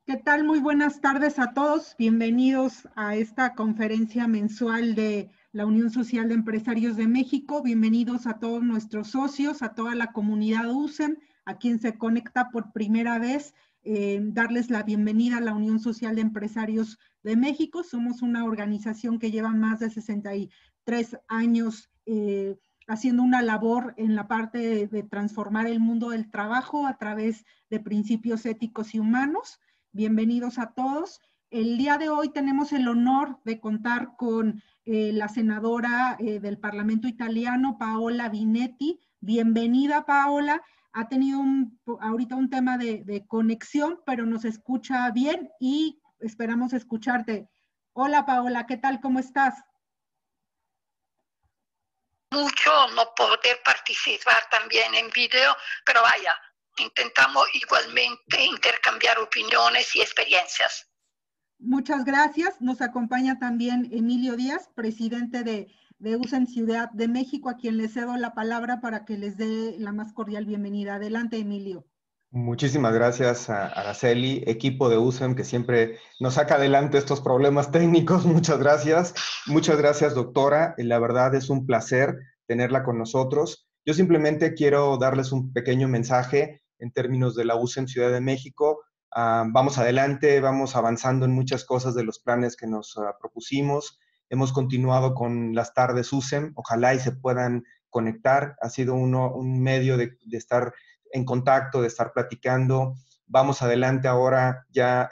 ¿Qué tal? Muy buenas tardes a todos. Bienvenidos a esta conferencia mensual de la Unión Social de Empresarios de México. Bienvenidos a todos nuestros socios, a toda la comunidad USEM, a quien se conecta por primera vez. Darles la bienvenida a la Unión Social de Empresarios de México. Somos una organización que lleva más de 63 años haciendo una labor en la parte de transformar el mundo del trabajo a través de principios éticos y humanos. Bienvenidos a todos. El día de hoy tenemos el honor de contar con la senadora del Parlamento italiano, Paola Binetti. Bienvenida, Paola. Ha tenido ahorita un tema de conexión, pero nos escucha bien y esperamos escucharte. Hola, Paola, ¿qué tal? ¿Cómo estás? Mucho no poder participar también en video, pero vaya, intentamos igualmente intercambiar opiniones y experiencias. Muchas gracias. Nos acompaña también Emilio Díaz, presidente de USEM Ciudad de México, a quien le cedo la palabra para que les dé la más cordial bienvenida. Adelante, Emilio. Muchísimas gracias a Araceli, equipo de USEM que siempre nos saca adelante estos problemas técnicos. Muchas gracias. Muchas gracias, doctora. La verdad es un placer tenerla con nosotros. Yo simplemente quiero darles un pequeño mensaje en términos de la USEM Ciudad de México. Vamos adelante, vamos avanzando en muchas cosas de los planes que nos propusimos. Hemos continuado con las tardes USEM. Ojalá y se puedan conectar. Ha sido un medio de estar en contacto, de estar platicando. Vamos adelante ahora, ya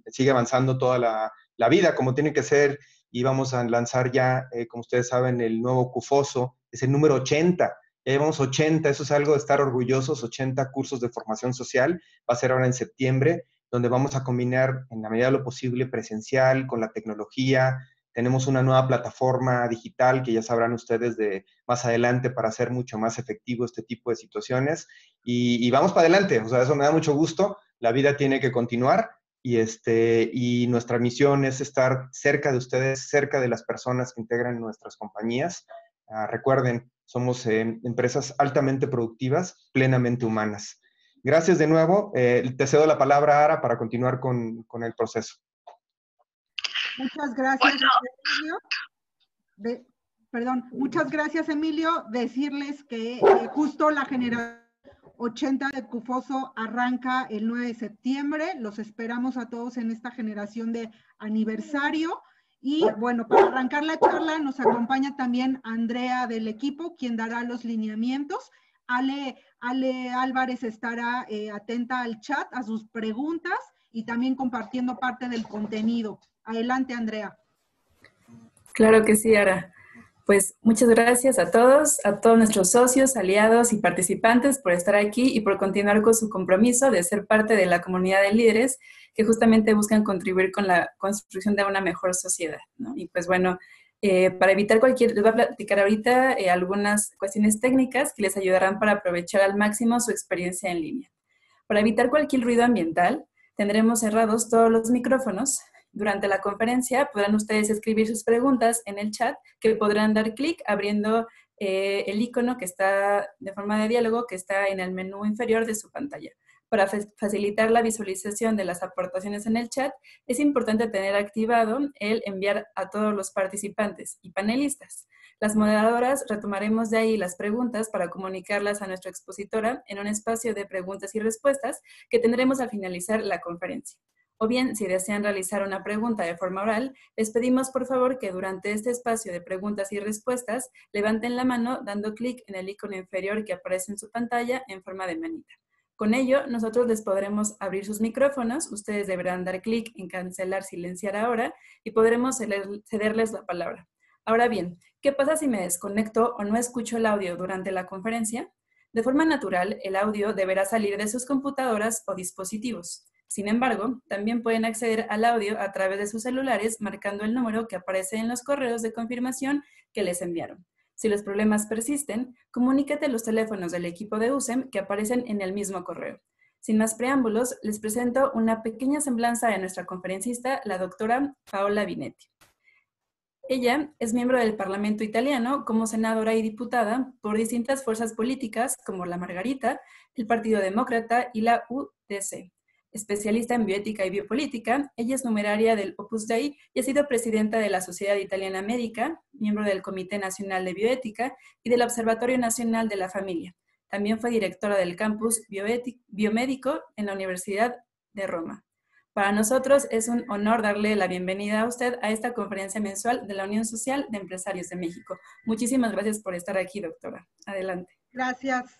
sigue avanzando toda la vida como tiene que ser, y vamos a lanzar ya, como ustedes saben, el nuevo CUFOSO, es el número 80. Ya llevamos 80, eso es algo de estar orgullosos, 80 cursos de formación social. Va a ser ahora en septiembre, donde vamos a combinar en la medida de lo posible presencial con la tecnología. Tenemos una nueva plataforma digital que ya sabrán ustedes de más adelante para hacer mucho más efectivo este tipo de situaciones. Y vamos para adelante, o sea, eso me da mucho gusto. La vida tiene que continuar y nuestra misión es estar cerca de ustedes, cerca de las personas que integran nuestras compañías. Recuerden, somos empresas altamente productivas, plenamente humanas. Gracias de nuevo. Te cedo la palabra, Ara, para continuar con el proceso. Muchas gracias, Emilio. Muchas gracias, Emilio. Decirles que justo la generación 80 de CUFOSO arranca el 9 de septiembre. Los esperamos a todos en esta generación de aniversario. Y bueno, para arrancar la charla nos acompaña también Andrea del equipo, quien dará los lineamientos. Ale Álvarez estará atenta al chat, a sus preguntas y también compartiendo parte del contenido. Adelante, Andrea. Claro que sí, Ara. Pues muchas gracias a todos nuestros socios, aliados y participantes por estar aquí y por continuar con su compromiso de ser parte de la comunidad de líderes que justamente buscan contribuir con la construcción de una mejor sociedad, ¿no? Y pues bueno, para evitar les voy a platicar ahorita algunas cuestiones técnicas que les ayudarán para aprovechar al máximo su experiencia en línea. Para evitar cualquier ruido ambiental, tendremos cerrados todos los micrófonos. Durante la conferencia podrán ustedes escribir sus preguntas en el chat, que podrán dar clic abriendo el icono que está de forma de diálogo, que está en el menú inferior de su pantalla. Para facilitar la visualización de las aportaciones en el chat, es importante tener activado el enviar a todos los participantes y panelistas. Las moderadoras retomaremos de ahí las preguntas para comunicarlas a nuestra expositora en un espacio de preguntas y respuestas que tendremos al finalizar la conferencia. O bien, si desean realizar una pregunta de forma oral, les pedimos por favor que durante este espacio de preguntas y respuestas levanten la mano dando clic en el icono inferior que aparece en su pantalla en forma de manita. Con ello, nosotros les podremos abrir sus micrófonos, ustedes deberán dar clic en cancelar silenciar ahora y podremos cederles la palabra. Ahora bien, ¿qué pasa si me desconecto o no escucho el audio durante la conferencia? De forma natural, el audio deberá salir de sus computadoras o dispositivos. Sin embargo, también pueden acceder al audio a través de sus celulares marcando el número que aparece en los correos de confirmación que les enviaron. Si los problemas persisten, comunícate a los teléfonos del equipo de USEM que aparecen en el mismo correo. Sin más preámbulos, les presento una pequeña semblanza de nuestra conferencista, la doctora Paola Binetti. Ella es miembro del Parlamento italiano como senadora y diputada por distintas fuerzas políticas como la Margarita, el Partido Demócrata y la UDC. especialista en bioética y biopolítica. Ella es numeraria del Opus Dei y ha sido presidenta de la Sociedad Italiana Médica, miembro del Comité Nacional de Bioética y del Observatorio Nacional de la Familia. También fue directora del campus biomédico en la Universidad de Roma. Para nosotros es un honor darle la bienvenida a usted a esta conferencia mensual de la Unión Social de Empresarios de México. Muchísimas gracias por estar aquí, doctora. Adelante. Gracias,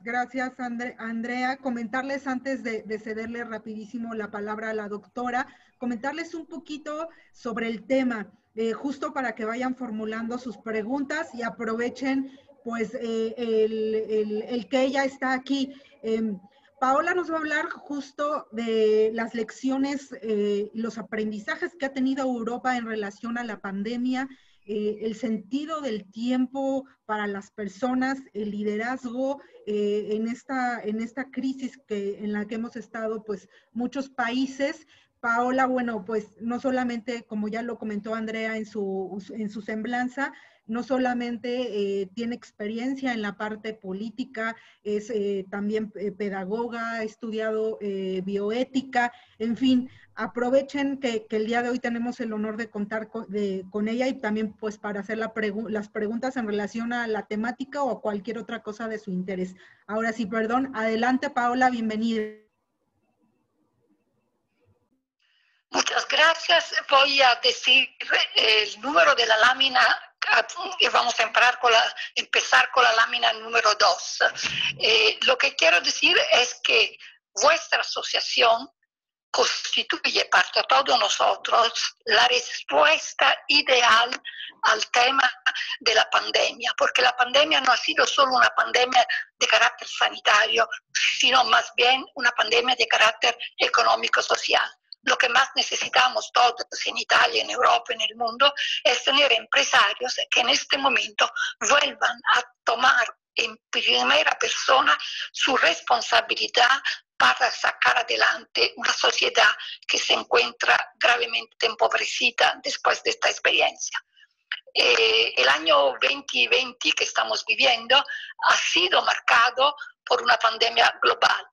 Andrea. Comentarles antes de cederle rapidísimo la palabra a la doctora, comentarles un poquito sobre el tema, justo para que vayan formulando sus preguntas y aprovechen pues el que ella está aquí. Paola nos va a hablar justo de las lecciones, los aprendizajes que ha tenido Europa en relación a la pandemia, el sentido del tiempo para las personas, el liderazgo en esta crisis en la que hemos estado pues muchos países. Paola, bueno, pues no solamente, como ya lo comentó Andrea en su semblanza, no solamente tiene experiencia en la parte política, es también pedagoga, ha estudiado bioética, en fin, aprovechen que el día de hoy tenemos el honor de contar con ella y también pues para hacer las preguntas en relación a la temática o a cualquier otra cosa de su interés. Ahora sí, perdón, adelante Paola, bienvenida. Muchas gracias. Voy a decir el número de la lámina y vamos a empezar con la lámina número 2. Lo que quiero decir es que vuestra asociación constituye para todos nosotros la respuesta ideal al tema de la pandemia, porque la pandemia no ha sido solo una pandemia de carácter sanitario, sino más bien una pandemia de carácter económico-social. Lo que más necesitamos todos en Italia, en Europa, en el mundo, es tener empresarios que en este momento vuelvan a tomar en primera persona su responsabilidad para sacar adelante una sociedad que se encuentra gravemente empobrecida después de esta experiencia. El año 2020 que estamos viviendo ha sido marcado por una pandemia global.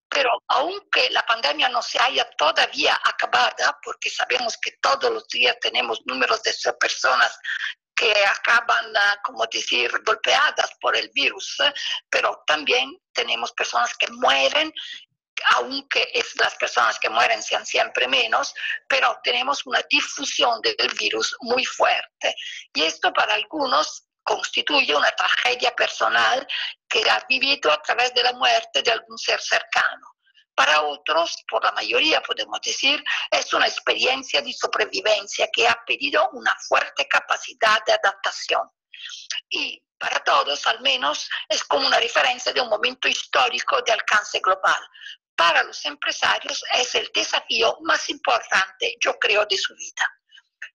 Pero aunque la pandemia no se haya todavía acabada, porque sabemos que todos los días tenemos números de personas que acaban, como decir, golpeadas por el virus, pero también tenemos personas que mueren, aunque las personas que mueren sean siempre menos, pero tenemos una difusión del virus muy fuerte. Y esto para algunos constituye una tragedia personal que ha vivido a través de la muerte de algún ser cercano. Para otros, por la mayoría podemos decir, es una experiencia de sobrevivencia que ha pedido una fuerte capacidad de adaptación. Y para todos, al menos, es como una referencia de un momento histórico de alcance global. Para los empresarios es el desafío más importante, yo creo, de su vida.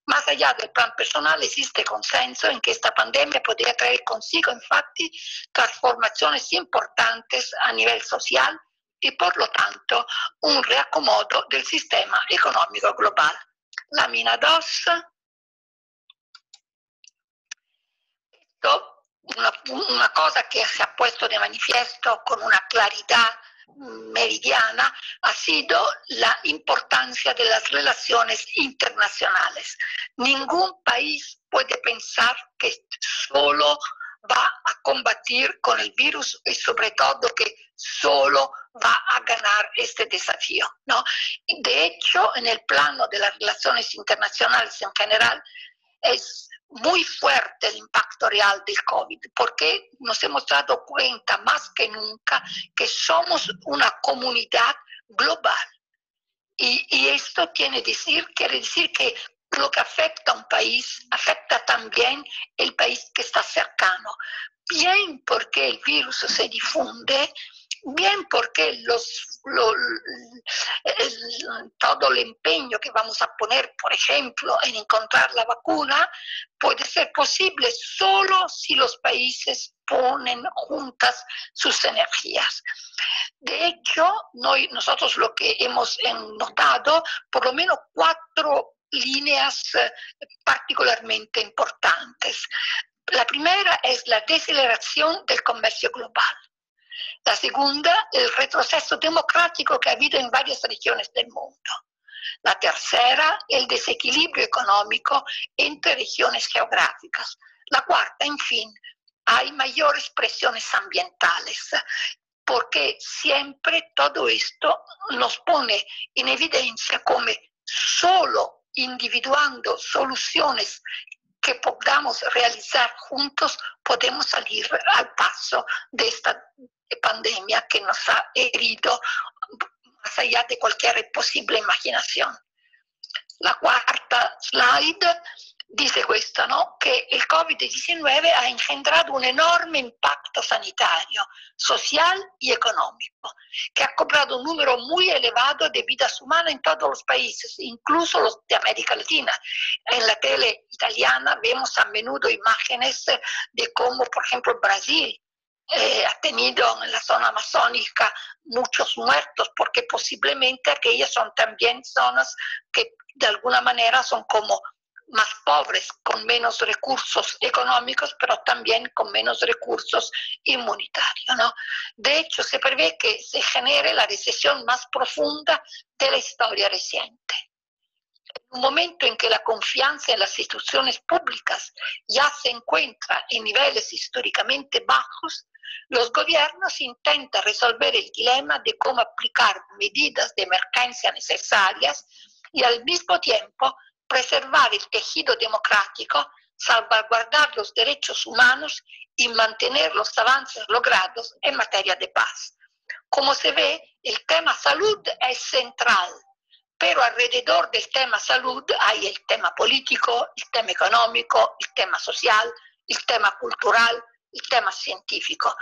Más allá del plan personal, existe consenso en que esta pandemia podría traer consigo, infatti, transformaciones importantes a nivel social y, por lo tanto, un reacomodo del sistema económico global. Lámina 2. Una cosa que se ha puesto de manifiesto con una claridad meridiana ha sido la importancia de las relaciones internacionales. Ningún país puede pensar que solo va a combatir con el virus y sobre todo que solo va a ganar este desafío, ¿no? De hecho, en el plano de las relaciones internacionales en general, es muy fuerte el impacto real del COVID, porque nos hemos dado cuenta más que nunca que somos una comunidad global. Y esto quiere decir que lo que afecta a un país afecta también el país que está cercano. Bien porque el virus se difunde, bien porque todo el empeño que vamos a poner, por ejemplo, en encontrar la vacuna, puede ser posible solo si los países ponen juntas sus energías. De hecho, nosotros lo que hemos notado, por lo menos 4 líneas particularmente importantes. La primera es la deceleración del comercio global. La segunda, el retroceso democrático que ha habido en varias regiones del mundo. La tercera, el desequilibrio económico entre regiones geográficas. La cuarta, en fin, hay mayores presiones ambientales, porque siempre todo esto nos pone en evidencia como solo individuando soluciones que podamos realizar juntos podemos salir al paso de esta pandemia que nos ha herido más allá de cualquier posible imaginación. La cuarta slide dice questo, ¿no? Che il Covid-19 ha engendrado un enorme impacto sanitario, social y económico, que ha cobrado un número muy elevado de vidas humanas en todos los países, incluso los de América Latina. En la tele italiana vemos a menudo imágenes de cómo, por ejemplo, Brasil ha tenido en la zona amazónica muchos muertos, porque posiblemente aquellas son también zonas que de alguna manera son como más pobres, con menos recursos económicos, pero también con menos recursos inmunitarios, ¿no? De hecho, se prevé que se genere la recesión más profunda de la historia reciente. En un momento en que la confianza en las instituciones públicas ya se encuentra en niveles históricamente bajos, los gobiernos intentan resolver el dilema de cómo aplicar medidas de emergencia necesarias y al mismo tiempo preservar el tejido democrático, salvaguardar los derechos humanos y mantener los avances logrados en materia de paz. Como se ve, el tema salud es central, pero alrededor del tema salud hay el tema político, el tema económico, el tema social, el tema cultural, el tema científico.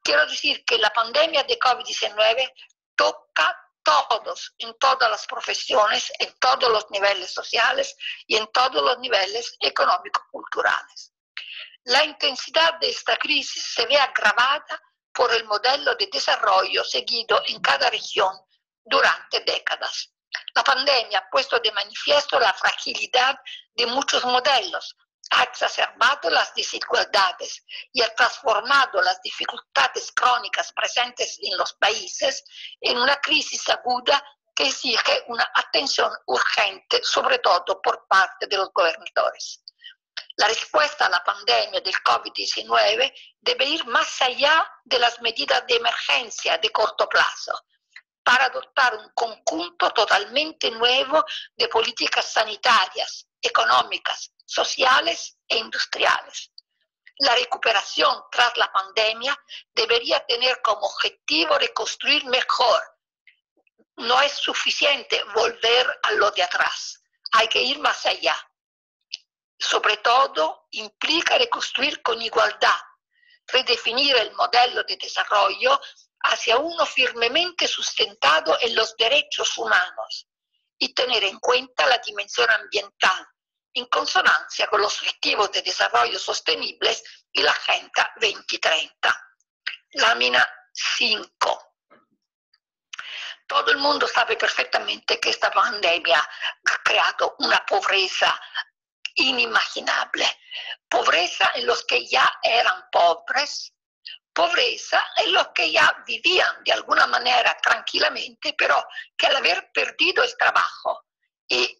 Quiero decir que la pandemia de COVID-19 toca todos, en todas las profesiones, en todos los niveles sociales y en todos los niveles económico-culturales. La intensidad de esta crisis se ve agravada por el modelo de desarrollo seguido en cada región durante décadas. La pandemia ha puesto de manifiesto la fragilidad de muchos modelos, ha exacerbado las desigualdades y ha transformado las dificultades crónicas presentes en los países en una crisis aguda que exige una atención urgente, sobre todo por parte de los gobernadores. La respuesta a la pandemia del COVID-19 debe ir más allá de las medidas de emergencia de corto plazo, para adoptar un conjunto totalmente nuevo de políticas sanitarias, económicas, sociales e industriales. La recuperación tras la pandemia debería tener como objetivo reconstruir mejor. No es suficiente volver a lo de atrás, hay que ir más allá. Sobre todo, implica reconstruir con igualdad, redefinir el modelo de desarrollo hacia uno firmemente sustentado en los derechos humanos y tener en cuenta la dimensión ambiental, en consonancia con los objetivos de desarrollo sostenibles y la Agenda 2030. Lámina 5. Todo el mundo sabe perfectamente que esta pandemia ha creado una pobreza inimaginable. Pobreza en los que ya eran pobres, pobreza en los que ya vivían de alguna manera tranquilamente, pero que al haber perdido el trabajo y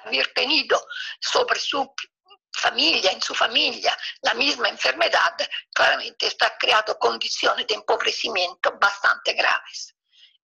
haber tenido sobre su familia, en su familia, la misma enfermedad, claramente esto ha creado condiciones de empobrecimiento bastante graves.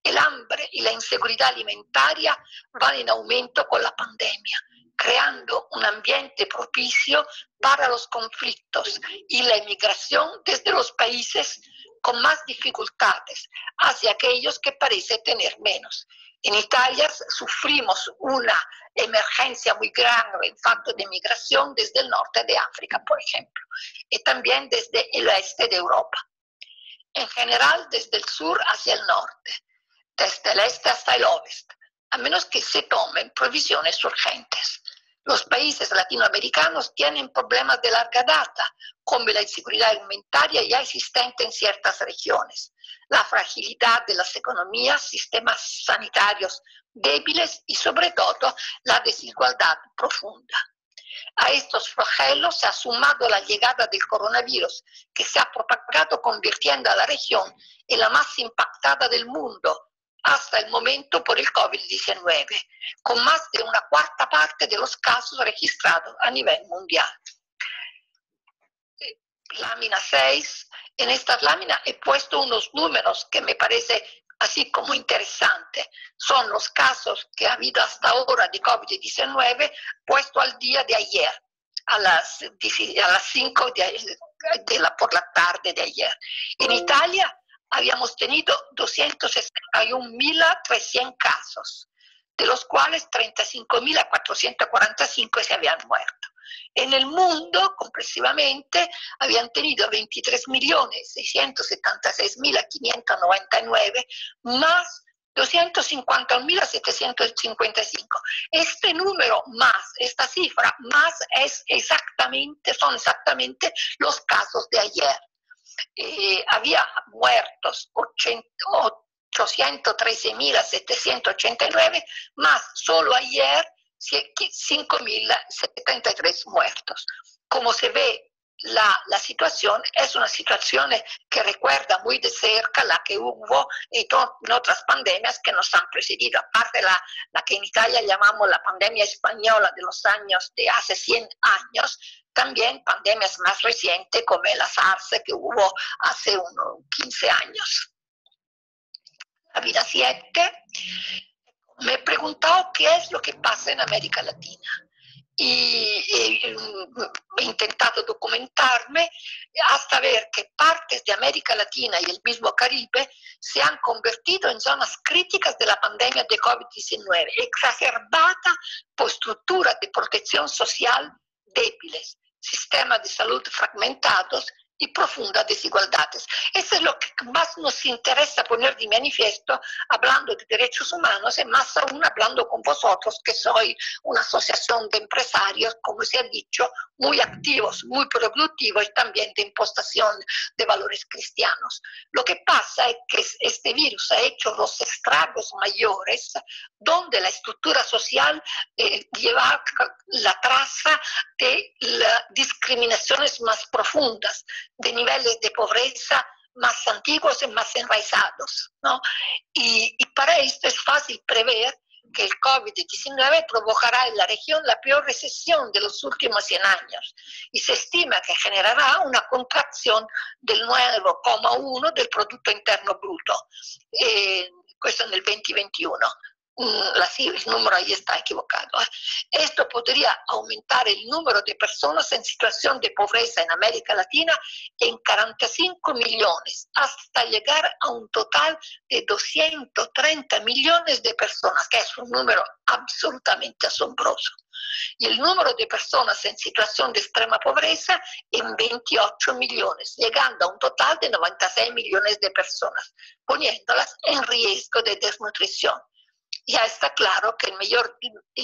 El hambre y la inseguridad alimentaria van en aumento con la pandemia, creando un ambiente propicio para los conflictos y la emigración desde los países con más dificultades hacia aquellos que parecen tener menos. En Italia sufrimos una emergencia muy grande en cuanto de migración desde el norte de África, por ejemplo, y también desde el este de Europa. En general, desde el sur hacia el norte, desde el este hasta el oeste, a menos que se tomen provisiones urgentes. Los países latinoamericanos tienen problemas de larga data, como la inseguridad alimentaria ya existente en ciertas regiones, la fragilidad de las economías, sistemas sanitarios débiles y sobre todo la desigualdad profunda. A estos flagelos se ha sumado la llegada del coronavirus, que se ha propagado convirtiendo a la región en la más impactada del mundo hasta el momento por el COVID-19, con más de una cuarta parte de los casos registrados a nivel mundial. Lámina 6. En esta lámina he puesto unos números que me parece así como interesante. Son los casos que ha habido hasta ahora de COVID-19 puesto al día de ayer, a las 5 por la tarde de ayer. En Italia habíamos tenido 261.300 casos, de los cuales 35.445 se habían muerto. En el mundo, complessivamente, habían tenido 23.676.599 más 251.755. Este número más, esta cifra más son exactamente los casos de ayer. Había muertos 813.789, más solo ayer 5.073 muertos. Como se ve, la situación es una situación que recuerda muy de cerca la que hubo en otras pandemias que nos han precedido, aparte la que en Italia llamamos la pandemia española de los años de hace 100 años, también pandemias más recientes como la SARS que hubo hace unos 15 años. La vida 7. Me he preguntado qué es lo que pasa en América Latina y he intentado documentarme hasta ver que partes de América Latina y el mismo Caribe se han convertido en zonas críticas de la pandemia de COVID-19, exacerbada por estructuras de protección social débiles, sistemas de salud fragmentados y profundas desigualdades. Eso es lo que más nos interesa poner de manifiesto hablando de derechos humanos y más aún hablando con vosotros que sois una asociación de empresarios, como se ha dicho, muy activos, muy productivos y también de impostación de valores cristianos. Lo que pasa es que este virus ha hecho los estragos mayores donde la estructura social lleva la traza de las discriminaciones más profundas, de niveles de pobreza más antiguos y más enraizados, ¿no? Y para esto es fácil prever que el COVID-19 provocará en la región la peor recesión de los últimos 100 años y se estima que generará una contracción del 9,1% del Producto Interno Bruto, questo nel 2021. El número ahí está equivocado. Esto podría aumentar el número de personas en situación de pobreza en América Latina en 45 millones, hasta llegar a un total de 230 millones de personas, que es un número absolutamente asombroso. Y el número de personas en situación de extrema pobreza en 28 millones, llegando a un total de 96 millones de personas, poniéndolas en riesgo de desnutrición. Ya está claro que el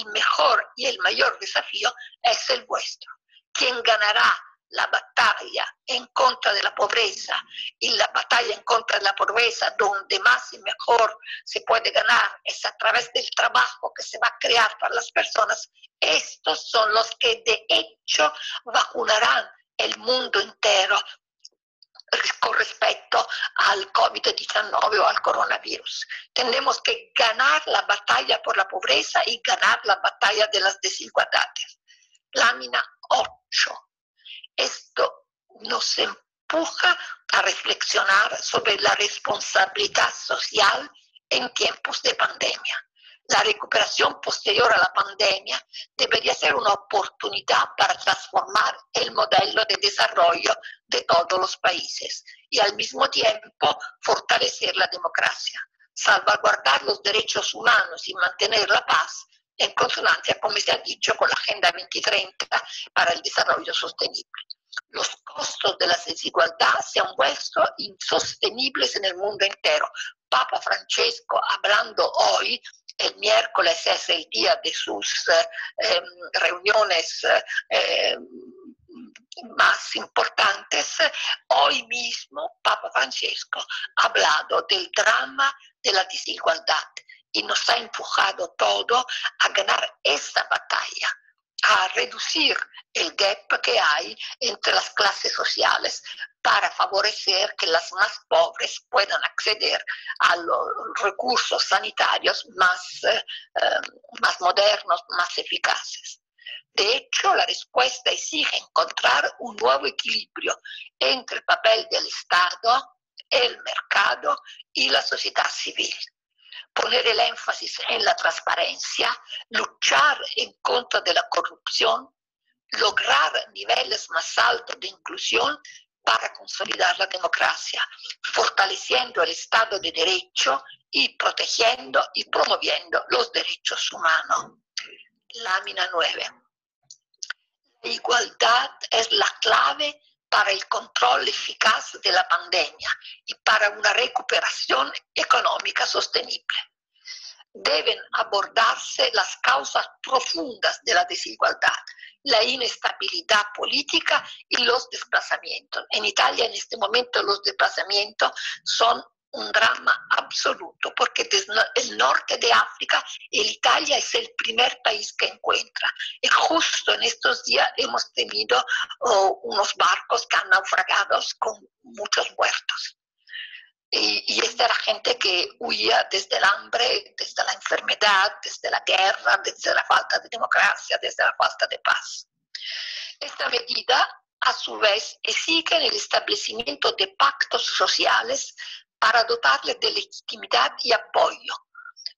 mejor y el mayor desafío es el vuestro. ¿Quién ganará la batalla en contra de la pobreza? Y la batalla en contra de la pobreza, donde más y mejor se puede ganar, es a través del trabajo que se va a crear para las personas. Estos son los que de hecho vacunarán el mundo entero con respecto al COVID-19 o al coronavirus. Tenemos que ganar la batalla por la pobreza y ganar la batalla de las desigualdades. Lámina 8. Esto nos empuja a reflexionar sobre la responsabilidad social en tiempos de pandemia. La recuperación posterior a la pandemia debería ser una oportunidad para transformar el modelo de desarrollo de todos los países y al mismo tiempo fortalecer la democracia, salvaguardar los derechos humanos y mantener la paz en consonancia, como se ha dicho, con la Agenda 2030 para el desarrollo sostenible. Los costos de la desigualdad se han vuelto insostenibles en el mundo entero. Papa Francesco, hablando hoy, el miércoles es el día de sus reuniones más importantes. Hoy mismo Papa Francesco ha hablado del drama de la desigualdad y nos ha empujado todo a ganar esta batalla, a reducir el gap que hay entre las clases sociales para favorecer que las más pobres puedan acceder a los recursos sanitarios más modernos, más eficaces. De hecho, la respuesta exige encontrar un nuevo equilibrio entre el papel del Estado, el mercado y la sociedad civil. Poner el énfasis en la transparencia, luchar en contra de la corrupción, lograr niveles más altos de inclusión para consolidar la democracia, fortaleciendo el Estado de Derecho y protegiendo y promoviendo los derechos humanos. Lámina 9. La igualdad es la clave para el control eficaz de la pandemia y para una recuperación económica sostenible. Deben abordarse las causas profundas de la desigualdad, la inestabilidad política y los desplazamientos. En Italia en este momento los desplazamientos son un drama absoluto, porque desde el norte de África, Italia es el primer país que encuentra. Y justo en estos días hemos tenido unos barcos que han naufragado con muchos muertos. Y esta era gente que huía desde el hambre, desde la enfermedad, desde la guerra, desde la falta de democracia, desde la falta de paz. Esta medida, a su vez, exige el establecimiento de pactos sociales para dotarles de legitimidad y apoyo,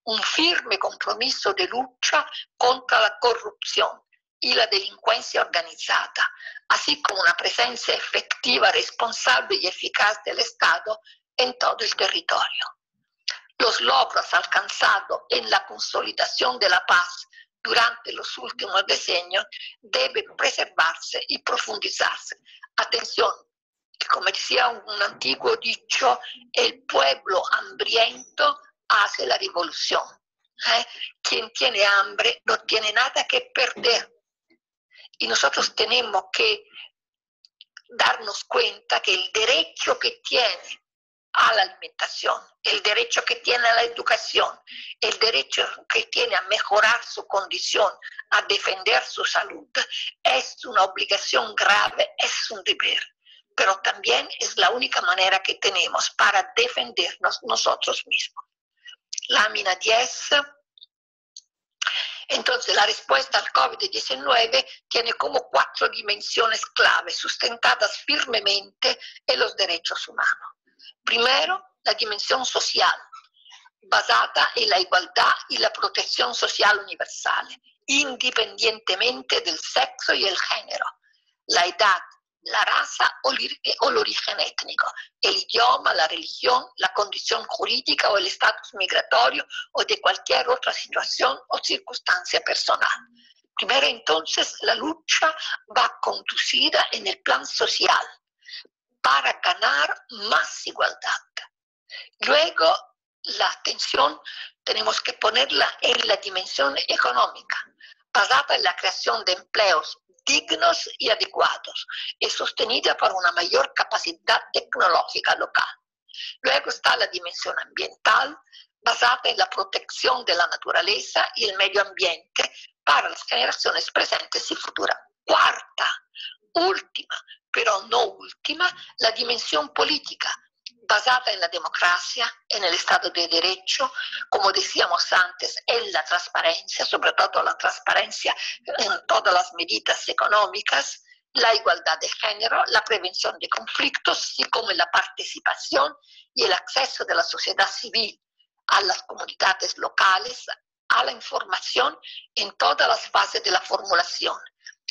un firme compromiso de lucha contra la corrupción y la delincuencia organizada, así como una presencia efectiva, responsable y eficaz del Estado en todo el territorio. Los logros alcanzados en la consolidación de la paz durante los últimos decenios deben preservarse y profundizarse. Atención, como decía un antiguo dicho, el pueblo hambriento hace la revolución. Quien tiene hambre no tiene nada que perder. Y nosotros tenemos que darnos cuenta que el derecho que tiene a la alimentación, el derecho que tiene a la educación, el derecho que tiene a mejorar su condición, a defender su salud, es una obligación grave, es un deber, pero también es la única manera que tenemos para defendernos nosotros mismos. Lámina 10. Entonces, la respuesta al COVID-19 tiene como 4 dimensiones clave, sustentadas firmemente en los derechos humanos. Primero, la dimensión social, basada en la igualdad y la protección social universal, independientemente del sexo y el género, la edad, la raza o el origen étnico, el idioma, la religión, la condición jurídica o el estatus migratorio o de cualquier otra situación o circunstancia personal. Primero, entonces, la lucha va conducida en el plan social para ganar más igualdad. Luego, la atención tenemos que ponerla en la dimensión económica, basada en la creación de empleos dignos y adecuados y sostenida por una mayor capacidad tecnológica local. Luego está la dimensión ambiental, basada en la protección de la naturaleza y el medio ambiente para las generaciones presentes y futuras. Cuarta, última, pero no última, la dimensión política, basada en la democracia, en el Estado de Derecho, como decíamos antes, en la transparencia, sobre todo la transparencia en todas las medidas económicas, la igualdad de género, la prevención de conflictos, así como la participación y el acceso de la sociedad civil a las comunidades locales, a la información en todas las fases de la formulación,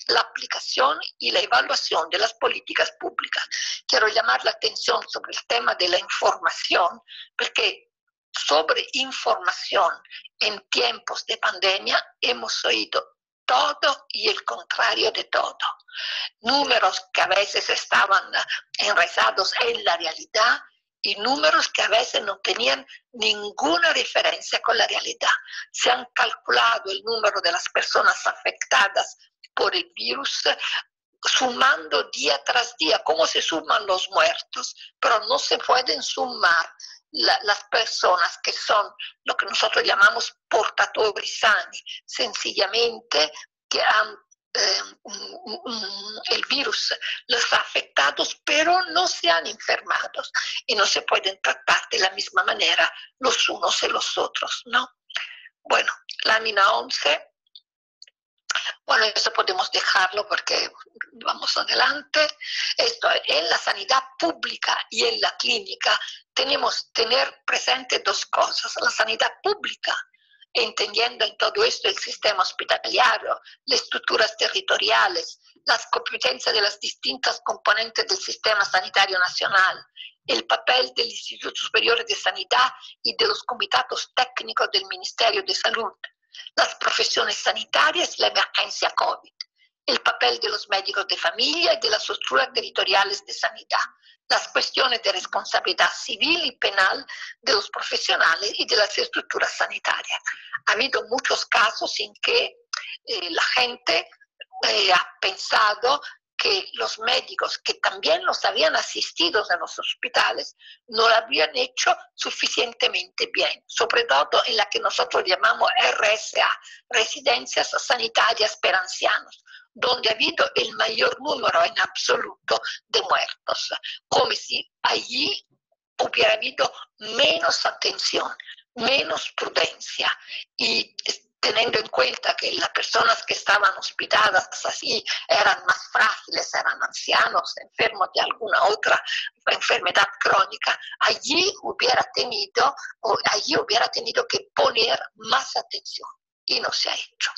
la aplicación y la evaluación de las políticas públicas. Quiero llamar la atención sobre el tema de la información, porque sobre información en tiempos de pandemia hemos oído todo y el contrario de todo. Números que a veces estaban enraizados en la realidad y números que a veces no tenían ninguna referencia con la realidad. Se han calculado el número de las personas afectadas por el virus, sumando día tras día, cómo se suman los muertos, pero no se pueden sumar las personas que son lo que nosotros llamamos portatori sani, sencillamente que han el virus los ha afectado, pero no se han enfermado y no se pueden tratar de la misma manera los unos y los otros, ¿no? Bueno, lámina 11. Bueno, eso podemos dejarlo porque vamos adelante. Esto, en la sanidad pública y en la clínica tenemos que tener presente dos cosas. La sanidad pública, entendiendo en todo esto el sistema hospitalario, las estructuras territoriales, las competencias de las distintas componentes del sistema sanitario nacional, el papel del Instituto Superior de Sanidad y de los comités técnicos del Ministerio de Salud, las profesiones sanitarias y la emergencia COVID, el papel de los médicos de familia y de las estructuras territoriales de sanidad, las cuestiones de responsabilidad civil y penal de los profesionales y de las estructuras sanitarias. Ha habido muchos casos en que la gente ha pensado que los médicos que también los habían asistido en los hospitales no lo habían hecho suficientemente bien, sobre todo en la que nosotros llamamos RSA, Residencias Sanitarias para Ancianos, donde ha habido el mayor número en absoluto de muertos, como si allí hubiera habido menos atención, menos prudencia y teniendo en cuenta que las personas que estaban hospitalizadas así eran más frágiles, eran ancianos, enfermos de alguna otra enfermedad crónica, allí hubiera tenido que poner más atención y no se ha hecho.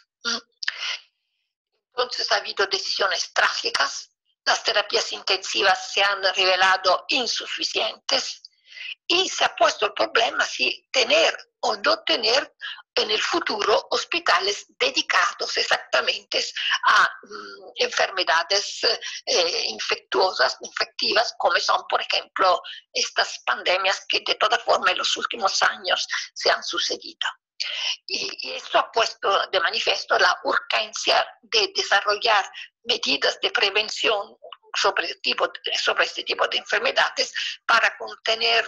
Entonces ha habido decisiones trágicas, las terapias intensivas se han revelado insuficientes y se ha puesto el problema si tener o no tener en el futuro hospitales dedicados exactamente a enfermedades infectivas, como son, por ejemplo, estas pandemias que de todas formas en los últimos años se han sucedido. Y esto ha puesto de manifiesto la urgencia de desarrollar medidas de prevención sobre este tipo de enfermedades para contener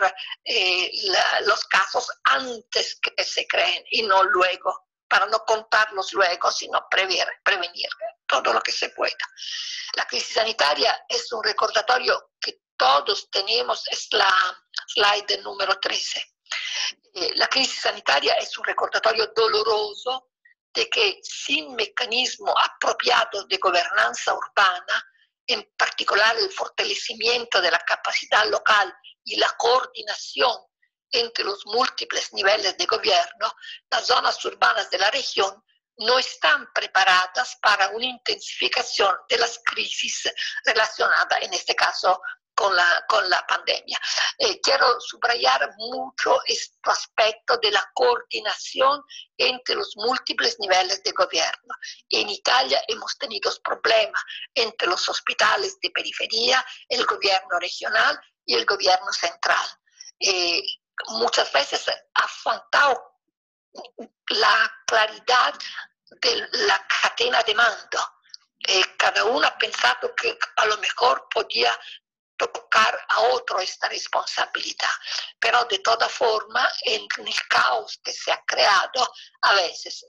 los casos antes que se creen y no luego, para no contarlos luego, sino prevenir todo lo que se pueda. La crisis sanitaria es un recordatorio que todos tenemos, es la slide número 13. La crisis sanitaria es un recordatorio doloroso de que sin mecanismo apropiado de gobernanza urbana, en particular el fortalecimiento de la capacidad local y la coordinación entre los múltiples niveles de gobierno, las zonas urbanas de la región no están preparadas para una intensificación de las crisis relacionadas, en este caso, con la pandemia. Quiero subrayar mucho este aspecto de la coordinación entre los múltiples niveles de gobierno. En Italia hemos tenido problemas entre los hospitales de periferia, el gobierno regional y el gobierno central. Muchas veces ha faltado la claridad de la cadena de mando. Cada uno ha pensado que a lo mejor podía tocar a otro esta responsabilidad, pero de toda forma en el caos que se ha creado, a veces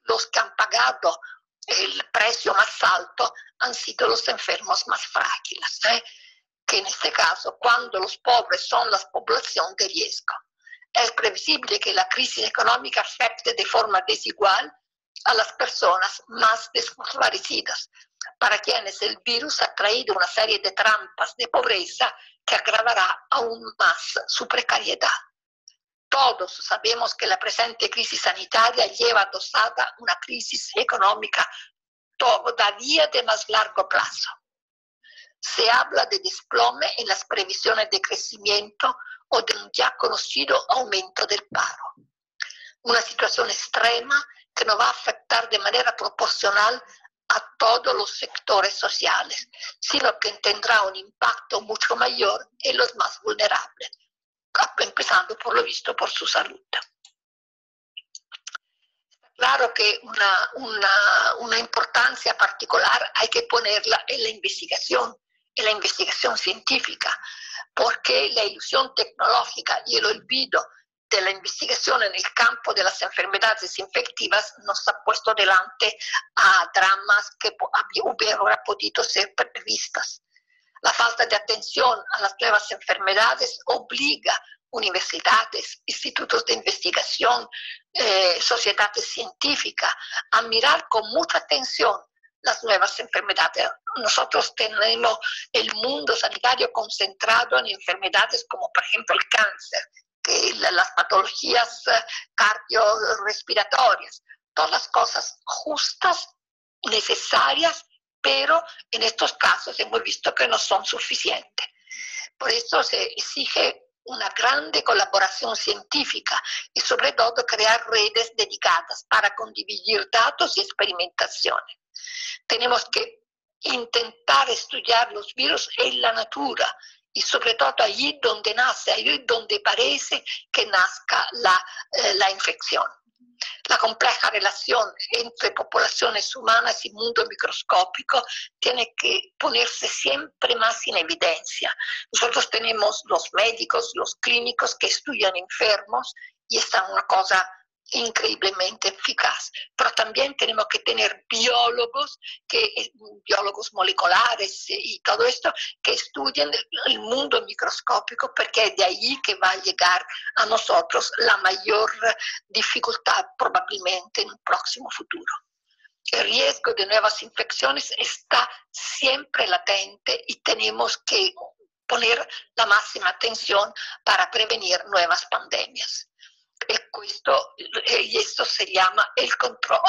los que han pagado el precio más alto han sido los enfermos más frágiles, que en este caso cuando los pobres son la población de riesgo. Es previsible que la crisis económica afecte de forma desigual a las personas más desfavorecidas, para quienes el virus ha traído una serie de trampas de pobreza que agravará aún más su precariedad. Todos sabemos que la presente crisis sanitaria lleva adosada una crisis económica todavía de más largo plazo. Se habla de desplome en las previsiones de crecimiento o de un ya conocido aumento del paro. Una situación extrema que no va a afectar de manera proporcional a todos los sectores sociales, sino que tendrá un impacto mucho mayor en los más vulnerables, empezando por lo visto por su salud. Está claro que una importancia particular hay que ponerla en la investigación científica, porque la ilusión tecnológica y el olvido de la investigación en el campo de las enfermedades infectivas nos ha puesto delante a dramas que hubieran podido ser previstas. La falta de atención a las nuevas enfermedades obliga universidades, institutos de investigación, sociedades científicas a mirar con mucha atención las nuevas enfermedades. Nosotros tenemos el mundo sanitario concentrado en enfermedades como por ejemplo el cáncer, que las patologías cardiorrespiratorias, todas las cosas justas, necesarias, pero en estos casos hemos visto que no son suficientes. Por eso se exige una grande colaboración científica y sobre todo crear redes dedicadas para condividir datos y experimentaciones. Tenemos que intentar estudiar los virus en la natura y sobre todo allí donde nace, allí donde parece que nazca la infección. La compleja relación entre poblaciones humanas y mundo microscópico tiene que ponerse siempre más en evidencia. Nosotros tenemos los médicos, los clínicos que estudian enfermos y esta es una cosa increíblemente eficaz, pero también tenemos que tener biólogos moleculares y todo esto que estudien el mundo microscópico, porque es de ahí que va a llegar a nosotros la mayor dificultad probablemente en un próximo futuro. El riesgo de nuevas infecciones está siempre latente y tenemos que poner la máxima atención para prevenir nuevas pandemias. Y esto se llama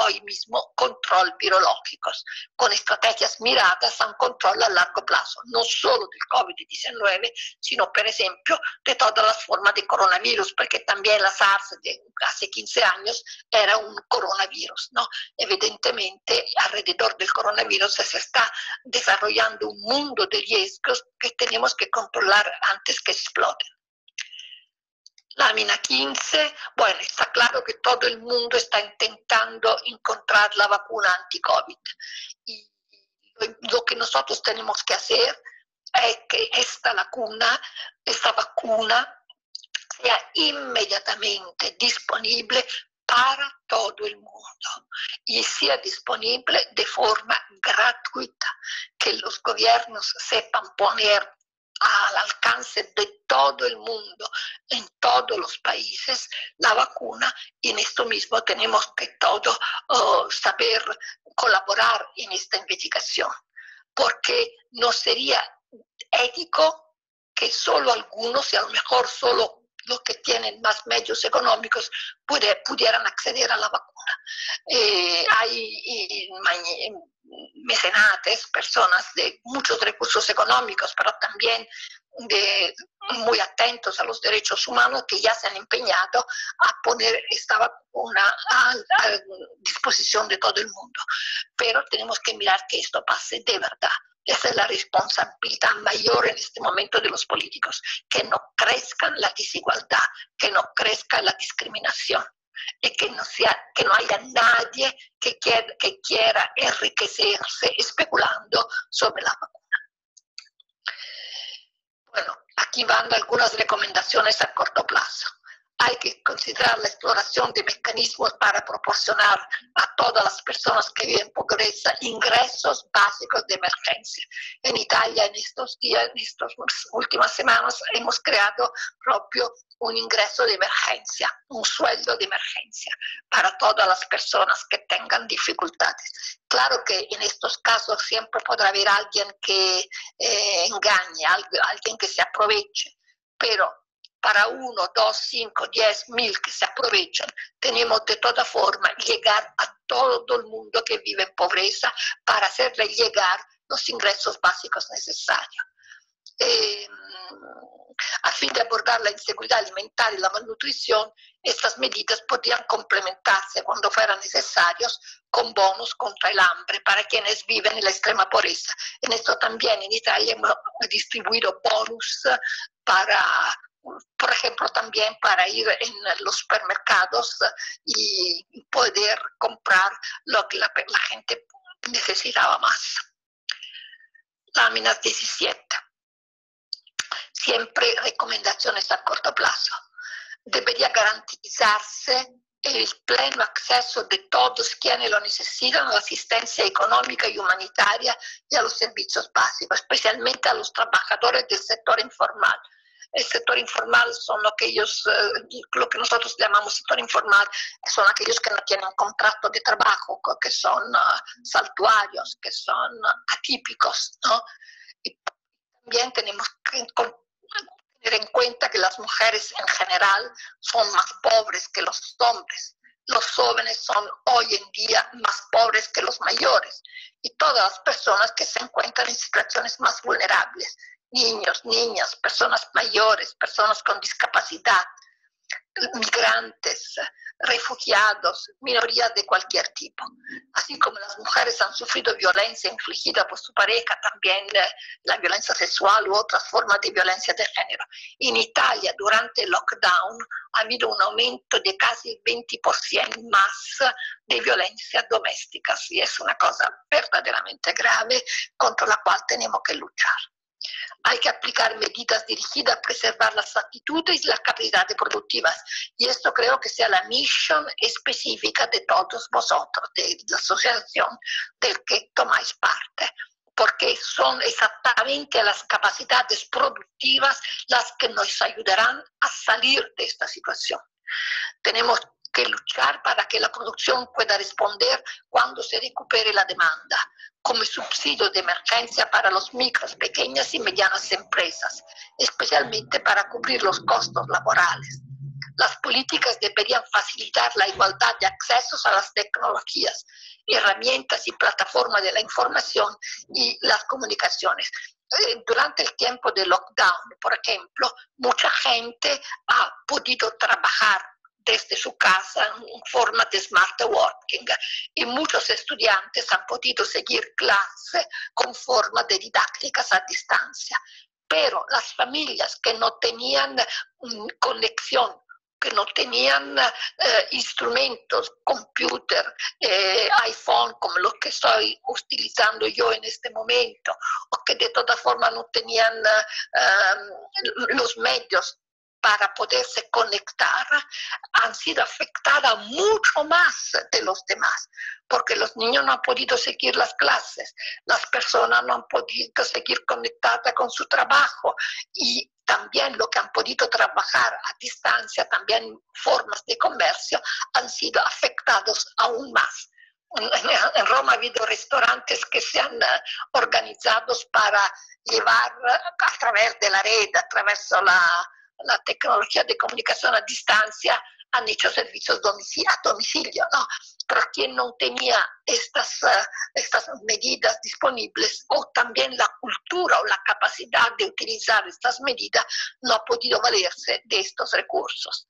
hoy mismo control virológico, con estrategias miradas a un control a largo plazo, no solo del COVID-19, sino, por ejemplo, de todas las formas de coronavirus, porque también la SARS de hace 15 años era un coronavirus, ¿no? Evidentemente, alrededor del coronavirus se está desarrollando un mundo de riesgos que tenemos que controlar antes que exploten. Lámina 15, bueno, está claro que todo el mundo está intentando encontrar la vacuna anti-COVID. Y lo que nosotros tenemos que hacer es que esta vacuna sea inmediatamente disponible para todo el mundo y sea disponible de forma gratuita, que los gobiernos sepan poner al alcance de todo el mundo, en todos los países, la vacuna, y en esto mismo tenemos que todos saber colaborar en esta investigación, porque no sería ético que solo algunos, y a lo mejor solo los que tienen más medios económicos, pudieran acceder a la vacuna. Hay mecenates, personas de muchos recursos económicos, pero también muy atentos a los derechos humanos, que ya se han empeñado a poner esta vacuna a disposición de todo el mundo. Pero tenemos que mirar que esto pase de verdad. Esa es la responsabilidad mayor en este momento de los políticos, que no crezca la desigualdad, que no crezca la discriminación y que no haya nadie que quiera enriquecerse especulando sobre la vacuna. Bueno, aquí van algunas recomendaciones a corto plazo. Hay que considerar la exploración de mecanismos para proporcionar a todas las personas que viven en pobreza ingresos básicos de emergencia. En Italia, en estos días, en estas últimas semanas, hemos creado propio un ingreso de emergencia, un sueldo de emergencia para todas las personas que tengan dificultades. Claro que en estos casos siempre podrá haber alguien que engañe, alguien que se aproveche, pero para 1, 2, 5, 10 mil que se aprovechan, tenemos de toda forma llegar a todo el mundo que vive en pobreza para hacerle llegar los ingresos básicos necesarios. A fin de abordar la inseguridad alimentaria y la malnutrición, estas medidas podrían complementarse cuando fueran necesarios con bonos contra el hambre para quienes viven en la extrema pobreza. En esto también en Italia hemos distribuido bonus para, por ejemplo, también para ir en los supermercados y poder comprar lo que la gente necesitaba más. Láminas 17. Siempre recomendaciones a corto plazo. Debería garantizarse el pleno acceso de todos quienes lo necesitan a la asistencia económica y humanitaria y a los servicios básicos, especialmente a los trabajadores del sector informal. El sector informal son aquellos, lo que nosotros llamamos sector informal, son aquellos que no tienen contrato de trabajo, que son saltuarios, que son atípicos, ¿no? Y también tenemos que tener en cuenta que las mujeres en general son más pobres que los hombres. Los jóvenes son hoy en día más pobres que los mayores. Y todas las personas que se encuentran en situaciones más vulnerables, niños, niñas, personas mayores, personas con discapacidad, migrantes, refugiados, minorías de cualquier tipo. Así como las mujeres han sufrido violencia infligida por su pareja, también la violencia sexual u otras formas de violencia de género. En Italia, durante el lockdown, ha habido un aumento de casi el 20% más de violencia domésticas y es una cosa verdaderamente grave contra la cual tenemos que luchar. Hay que aplicar medidas dirigidas a preservar las actitudes y las capacidades productivas. Y esto creo que sea la misión específica de todos vosotros, de la asociación del que tomáis parte, porque son exactamente las capacidades productivas las que nos ayudarán a salir de esta situación. Tenemos que luchar para que la producción pueda responder cuando se recupere la demanda, como subsidio de emergencia para los micros, pequeñas y medianas empresas, especialmente para cubrir los costos laborales. Las políticas deberían facilitar la igualdad de accesos a las tecnologías, herramientas y plataformas de la información y las comunicaciones. Durante el tiempo de lockdown, por ejemplo, mucha gente ha podido trabajar desde su casa en forma de smart working y muchos estudiantes han podido seguir clases con forma de didácticas a distancia. Pero las familias que no tenían conexión, que no tenían instrumentos, computer, iPhone, como los que estoy utilizando yo en este momento, o que de todas formas no tenían los medios para poderse conectar, han sido afectadas mucho más de los demás, porque los niños no han podido seguir las clases, las personas no han podido seguir conectadas con su trabajo y también lo que han podido trabajar a distancia, también formas de comercio, han sido afectados aún más. En Roma ha habido restaurantes que se han organizado para llevar a través de la red, a través de la tecnología de comunicación a distancia, han hecho servicios a domicilio, ¿no? Pero quien no tenía estas medidas disponibles o también la cultura o la capacidad de utilizar estas medidas no ha podido valerse de estos recursos.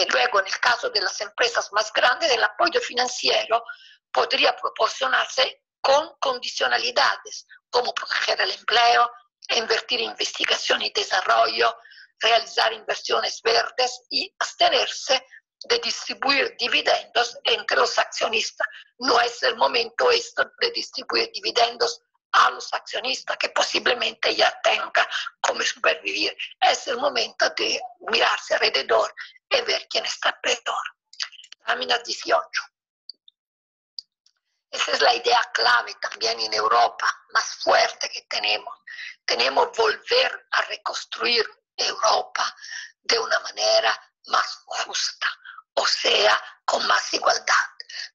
Luego, en el caso de las empresas más grandes, el apoyo financiero podría proporcionarse con condicionalidades, como proteger el empleo, invertir en investigación y desarrollo, realizar inversiones verdes y abstenerse de distribuir dividendos entre los accionistas. No es el momento esto de distribuir dividendos a los accionistas que posiblemente ya tengan cómo supervivir. Es el momento de mirarse alrededor y ver quién está peor. Lámina 18. Esa es la idea clave también en Europa, más fuerte que tenemos. Tenemos que volver a reconstruir Europa de una manera más justa, o sea, con más igualdad.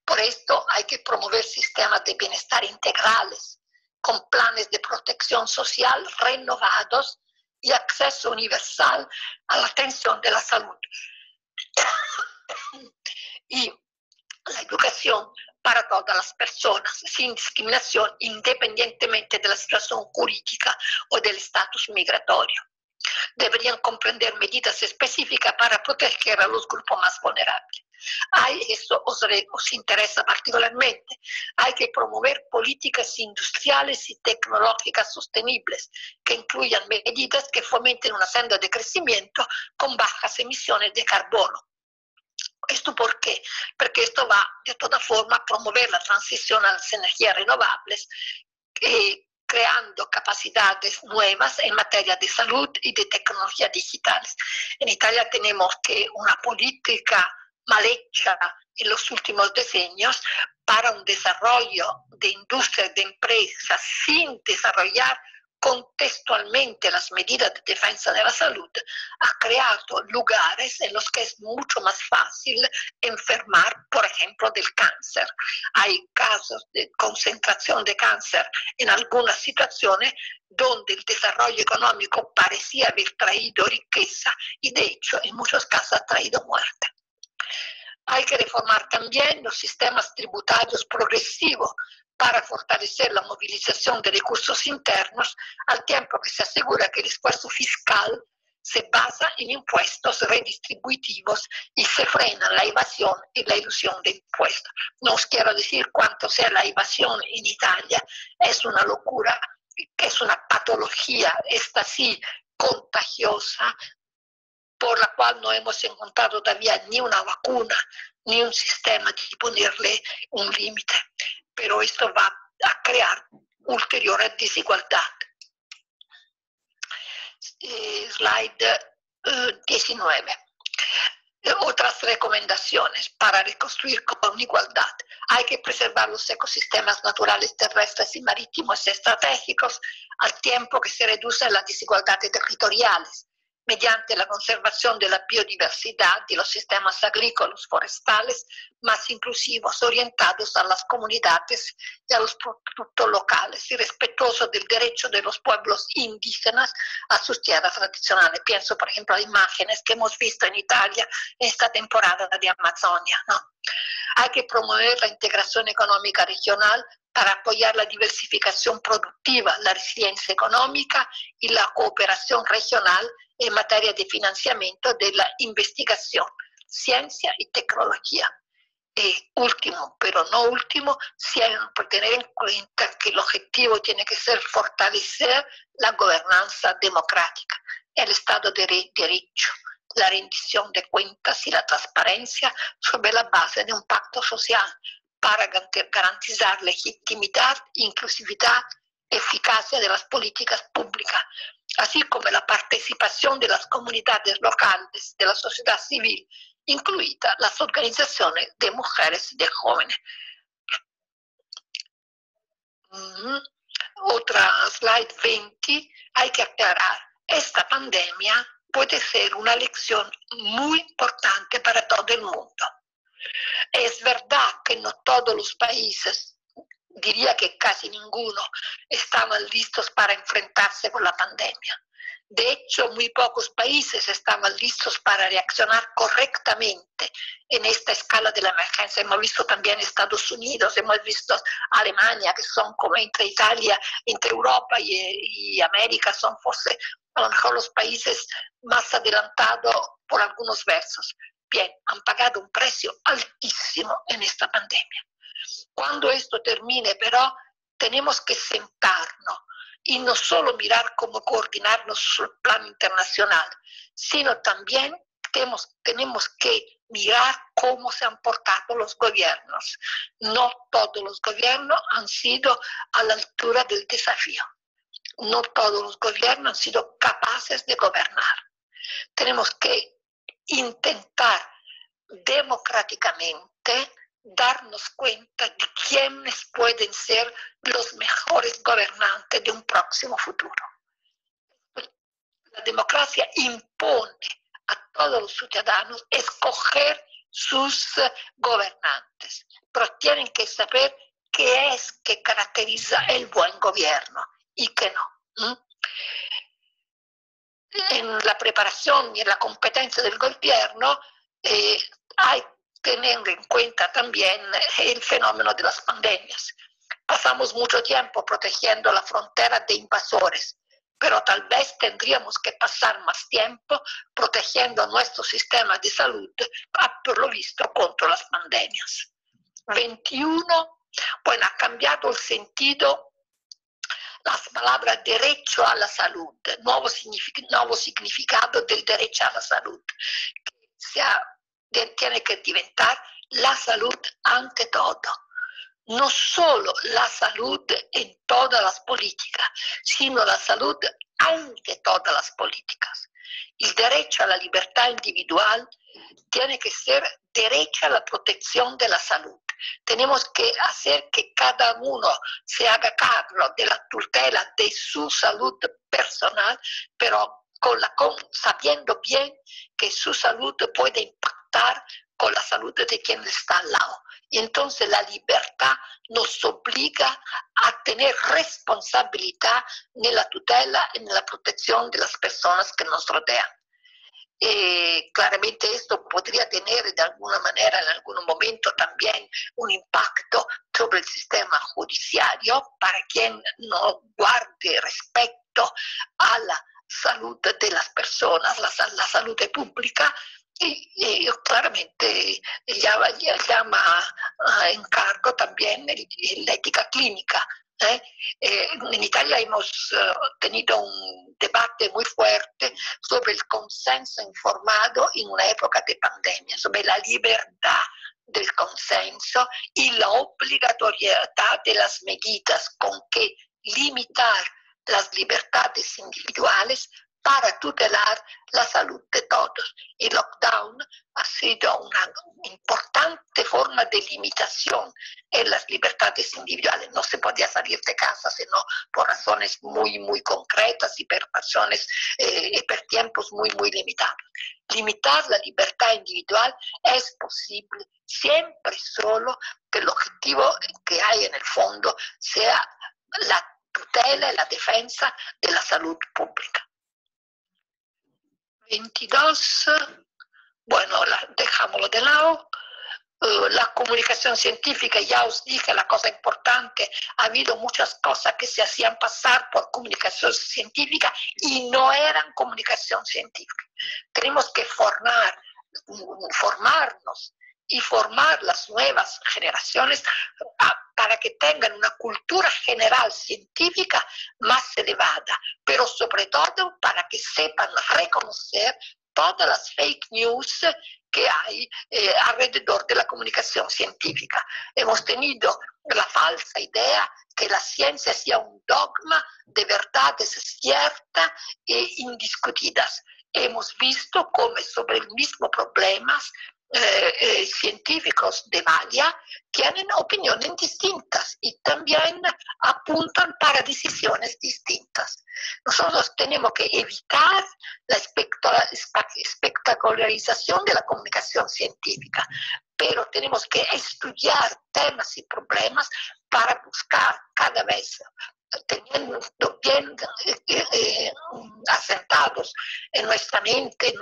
Por esto hay que promover sistemas de bienestar integrales, con planes de protección social renovados y acceso universal a la atención de la salud. Y la educación para todas las personas, sin discriminación, independientemente de la situación jurídica o del estatus migratorio. Deberían comprender medidas específicas para proteger a los grupos más vulnerables. Eso os interesa particularmente. Hay que promover políticas industriales y tecnológicas sostenibles que incluyan medidas que fomenten una senda de crecimiento con bajas emisiones de carbono. ¿Esto por qué? Porque esto va de toda forma a promover la transición a las energías renovables, creando capacidades nuevas en materia de salud y de tecnologías digitales. En Italia tenemos que una política mal hecha en los últimos decenios para un desarrollo de industria, de empresas, sin desarrollar contextualmente las medidas de defensa de la salud, ha creado lugares en los que es mucho más fácil enfermar, por ejemplo, del cáncer. Hay casos de concentración de cáncer en algunas situaciones donde el desarrollo económico parecía haber traído riqueza y de hecho en muchos casos ha traído muerte. Hay que reformar también los sistemas tributarios progresivos para fortalecer la movilización de recursos internos, al tiempo que se asegura que el esfuerzo fiscal se basa en impuestos redistributivos y se frena la evasión y la ilusión de impuestos. No os quiero decir cuánto sea la evasión en Italia, es una locura, que es una patología, esta sí, contagiosa, por la cual no hemos encontrado todavía ni una vacuna, ni un sistema de ponerle un límite. Pero esto va a crear ulteriore desigualdad. Slide 19. Otras recomendaciones para reconstruir con igualdad. Hay que preservar los ecosistemas naturales terrestres y marítimos estratégicos al tiempo que se reducen las desigualdades territoriales, mediante la conservación de la biodiversidad y los sistemas agrícolas forestales más inclusivos, orientados a las comunidades y a los productos locales y respetuosos del derecho de los pueblos indígenas a sus tierras tradicionales. Pienso, por ejemplo, a imágenes que hemos visto en Italia en esta temporada de Amazonia, ¿no? Hay que promover la integración económica regional para apoyar la diversificación productiva, la resiliencia económica y la cooperación regional en materia de financiamiento de la investigación, ciencia y tecnología. Último, pero no último, por tener en cuenta que el objetivo tiene que ser fortalecer la gobernanza democrática, el Estado de Derecho, la rendición de cuentas y la transparencia sobre la base de un pacto social para garantizar legitimidad, inclusividad, eficacia de las políticas públicas, así como la participación de las comunidades locales, de la sociedad civil, incluidas las organizaciones de mujeres y de jóvenes. Otra slide 20, hay que aclarar, esta pandemia puede ser una lección muy importante para todo el mundo. Es verdad que no todos los países, diría que casi ninguno, estaban listos para enfrentarse con la pandemia. De hecho, muy pocos países estaban listos para reaccionar correctamente en esta escala de la emergencia. Hemos visto también Estados Unidos, hemos visto Alemania, que son como entre Italia, entre Europa y América, son forse a lo mejor los países más adelantados por algunos versos. Bien, han pagado un precio altísimo en esta pandemia. Cuando esto termine, pero, tenemos que sentarnos y no solo mirar cómo coordinarnos sobre el plano internacional, sino también tenemos que mirar cómo se han portado los gobiernos. No todos los gobiernos han sido a la altura del desafío. No todos los gobiernos han sido capaces de gobernar. Tenemos que intentar democráticamente darnos cuenta de quiénes pueden ser los mejores gobernantes de un próximo futuro. La democracia impone a todos los ciudadanos escoger sus gobernantes, pero tienen que saber qué es que caracteriza el buen gobierno y qué no. En la preparación y en la competencia del gobierno hay que tener en cuenta también el fenómeno de las pandemias. Pasamos mucho tiempo protegiendo la frontera de invasores, pero tal vez tendríamos que pasar más tiempo protegiendo nuestro sistema de salud, por lo visto, contra las pandemias. 21, bueno, ha cambiado el sentido las palabras derecho a la salud, nuevo significado del derecho a la salud, que tiene que diventar la salud ante todo. no solo la salud en todas las políticas, sino la salud ante todas las políticas. El derecho a la libertad individual tiene que ser derecho a la protección de la salud. Tenemos que hacer que cada uno se haga cargo de la tutela de su salud personal, pero sabiendo bien que su salud puede impactar con la salud de quien está al lado. Y entonces la libertad nos obliga a tener responsabilidad en la tutela y en la protección de las personas que nos rodean. Claramente esto podría tener de alguna manera en algún momento también un impacto sobre el sistema judiciario para quien no guarde respecto a la salud de las personas, la salud pública, y claramente llama a encargo también la ética clínica. En Italia hemos tenido un debate muy fuerte sobre el consenso informado en una época de pandemia, sobre la libertad del consenso y la obligatoriedad de las medidas con que limitar las libertades individuales para tutelar la salud de todos. El lockdown ha sido una importante forma de limitación en las libertades individuales. No se podía salir de casa sino por razones muy, muy concretas y por razones por tiempos muy, muy limitados. Limitar la libertad individual es posible siempre solo que el objetivo que hay en el fondo sea la tutela y la defensa de la salud pública. 22, bueno, dejámoslo de lado. La comunicación científica, ya os dije la cosa importante, ha habido muchas cosas que se hacían pasar por comunicación científica y no eran comunicación científica. Tenemos que formarnos y formar las nuevas generaciones para que tengan una cultura general científica más elevada, pero sobre todo para que sepan reconocer todas las fake news que hay alrededor de la comunicación científica. Hemos tenido la falsa idea que la ciencia sea un dogma de verdades ciertas e indiscutidas. Hemos visto cómo sobre el mismo problema científicos de Valia tienen opiniones distintas y también apuntan para decisiones distintas. Nosotros tenemos que evitar la espectacularización de la comunicación científica, pero tenemos que estudiar temas y problemas para buscar cada vez, teniendo bien asentados en nuestra mente,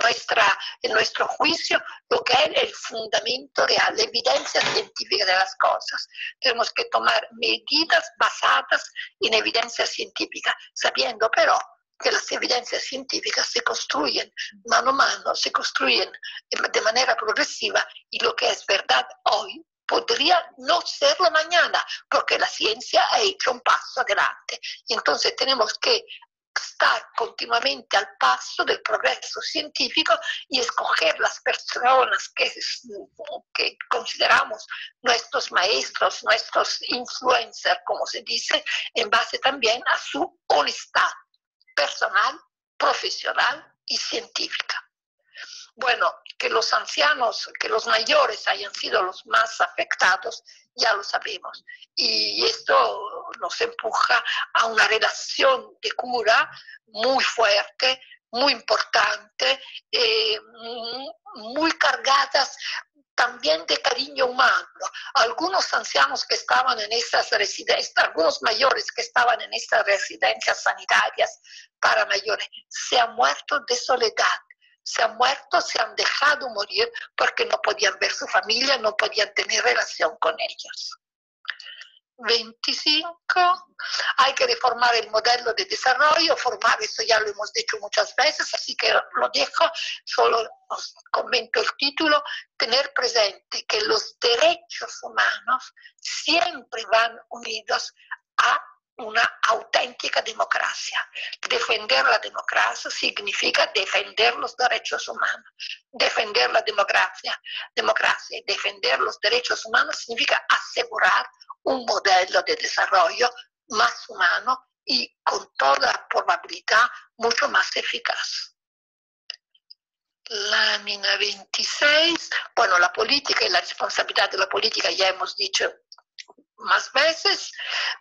en nuestro juicio, lo que es el fundamento real, la evidencia científica de las cosas. Tenemos que tomar medidas basadas en evidencia científica, sabiendo pero que las evidencias científicas se construyen mano a mano, se construyen de manera progresiva y lo que es verdad hoy podría no serlo mañana, porque la ciencia ha hecho un paso adelante. Y entonces tenemos que estar continuamente al paso del progreso científico y escoger las personas que consideramos nuestros maestros, nuestros influencers, como se dice, en base también a su honestidad personal, profesional y científica. Bueno, que los ancianos, que los mayores hayan sido los más afectados, ya lo sabemos. Y esto nos empuja a una relación de cura muy fuerte, muy importante, muy cargadas también de cariño humano. Algunos ancianos que estaban en esas residencias, algunos mayores que estaban en estas residencias sanitarias para mayores, se han muerto de soledad. Se han muerto, se han dejado morir porque no podían ver su familia, no podían tener relación con ellos. 25. Hay que reformar el modelo de desarrollo, eso ya lo hemos dicho muchas veces, así que lo dejo, solo os comento el título, tener presente que los derechos humanos siempre van unidos a una auténtica democracia. Defender la democracia significa defender los derechos humanos. Defender la democracia y defender los derechos humanos significa asegurar un modelo de desarrollo más humano y con toda probabilidad mucho más eficaz. Lámina 26. Bueno, la política y la responsabilidad de la política ya hemos dicho más veces.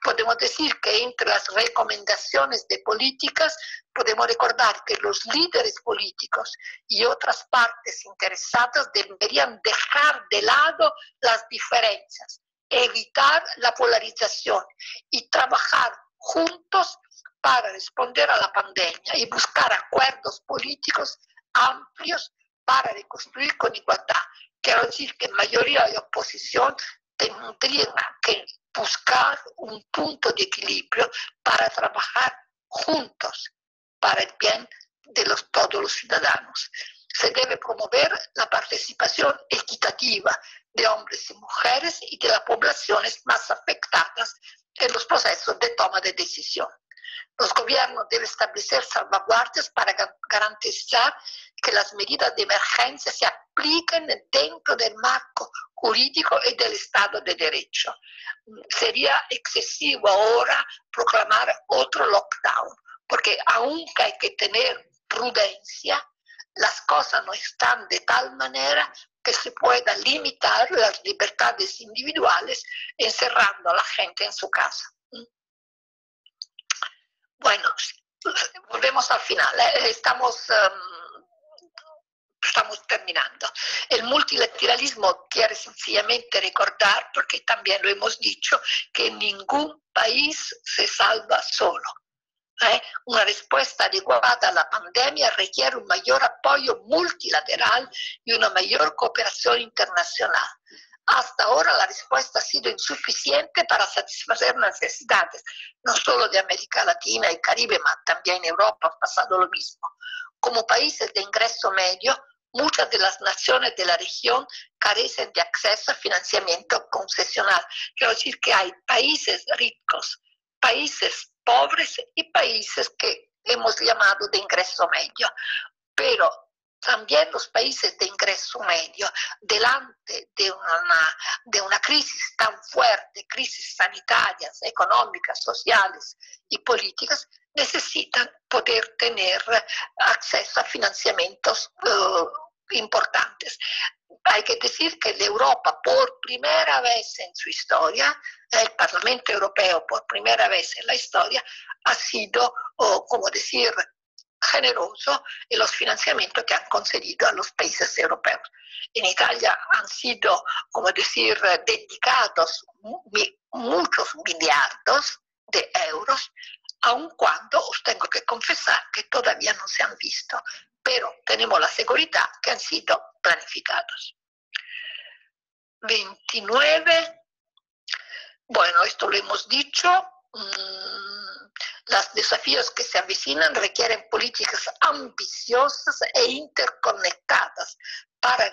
Podemos decir que entre las recomendaciones de políticas podemos recordar que los líderes políticos y otras partes interesadas deberían dejar de lado las diferencias, evitar la polarización y trabajar juntos para responder a la pandemia y buscar acuerdos políticos amplios para reconstruir con igualdad. Quiero decir que mayoría y oposición tendrían que buscar un punto de equilibrio para trabajar juntos para el bien de todos los ciudadanos. Se debe promover la participación equitativa de hombres y mujeres y de las poblaciones más afectadas en los procesos de toma de decisión. Los gobiernos deben establecer salvaguardias para garantizar que las medidas de emergencia se apliquen dentro del marco jurídico y del Estado de Derecho. Sería excesivo ahora proclamar otro lockdown, porque aunque hay que tener prudencia, las cosas no están de tal manera que se pueda limitar las libertades individuales encerrando a la gente en su casa. Bueno, volvemos al final, estamos terminando. El multilateralismo quiere sencillamente recordar, porque también lo hemos dicho, que ningún país se salva solo. Una respuesta adecuada a la pandemia requiere un mayor apoyo multilateral y una mayor cooperación internacional. Hasta ahora la respuesta ha sido insuficiente para satisfacer las necesidades, no solo de América Latina y Caribe, pero también en Europa ha pasado lo mismo. Como países de ingreso medio, muchas de las naciones de la región carecen de acceso a financiamiento concesional. Quiero decir que hay países ricos, países pobres y países que hemos llamado de ingreso medio. Pero también los países de ingreso medio, delante de una crisis tan fuerte, crisis sanitarias, económicas, sociales y políticas, necesitan poder tener acceso a financiamientos importantes. Hay que decir que Europa, por primera vez en su historia, el Parlamento Europeo, por primera vez en la historia, ha sido, como decir, generoso en los financiamientos que han concedido a los países europeos. En Italia han sido, como decir, dedicados muchos millardos de euros, aun cuando os tengo que confesar que todavía no se han visto, pero tenemos la seguridad que han sido planificados. 29. Bueno, esto lo hemos dicho. Los desafíos que se avecinan requieren políticas ambiciosas e interconectadas para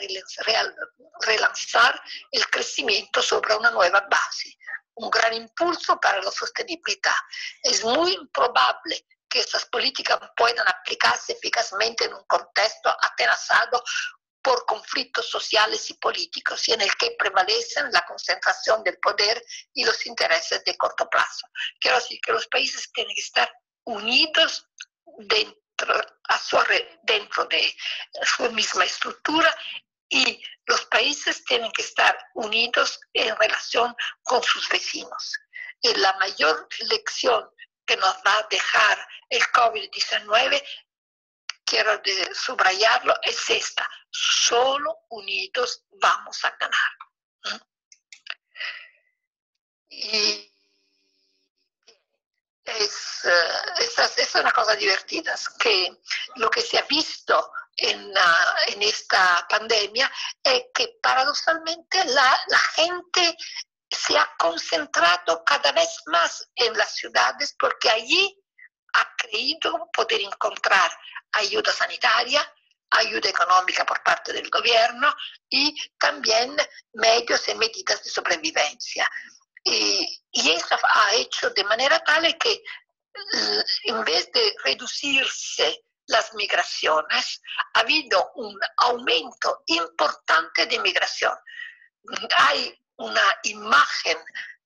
relanzar el crecimiento sobre una nueva base, un gran impulso para la sostenibilidad. Es muy improbable que estas políticas puedan aplicarse eficazmente en un contexto atenazado por conflictos sociales y políticos y en el que prevalecen la concentración del poder y los intereses de corto plazo. Quiero decir que los países tienen que estar unidos dentro de su misma estructura y los países tienen que estar unidos en relación con sus vecinos. Y la mayor lección que nos va a dejar el COVID-19, quiero subrayarlo, es esta: solo unidos vamos a ganar. Y es una cosa divertida, que lo que se ha visto en esta pandemia es que paradoksalmente la gente se ha concentrado cada vez más en las ciudades porque allí ha creído poder encontrar ayuda sanitaria, ayuda económica por parte del gobierno y también medios y medidas de sobrevivencia. Y eso ha hecho de manera tal que en vez de reducirse las migraciones, ha habido un aumento importante de migración. Hay una imagen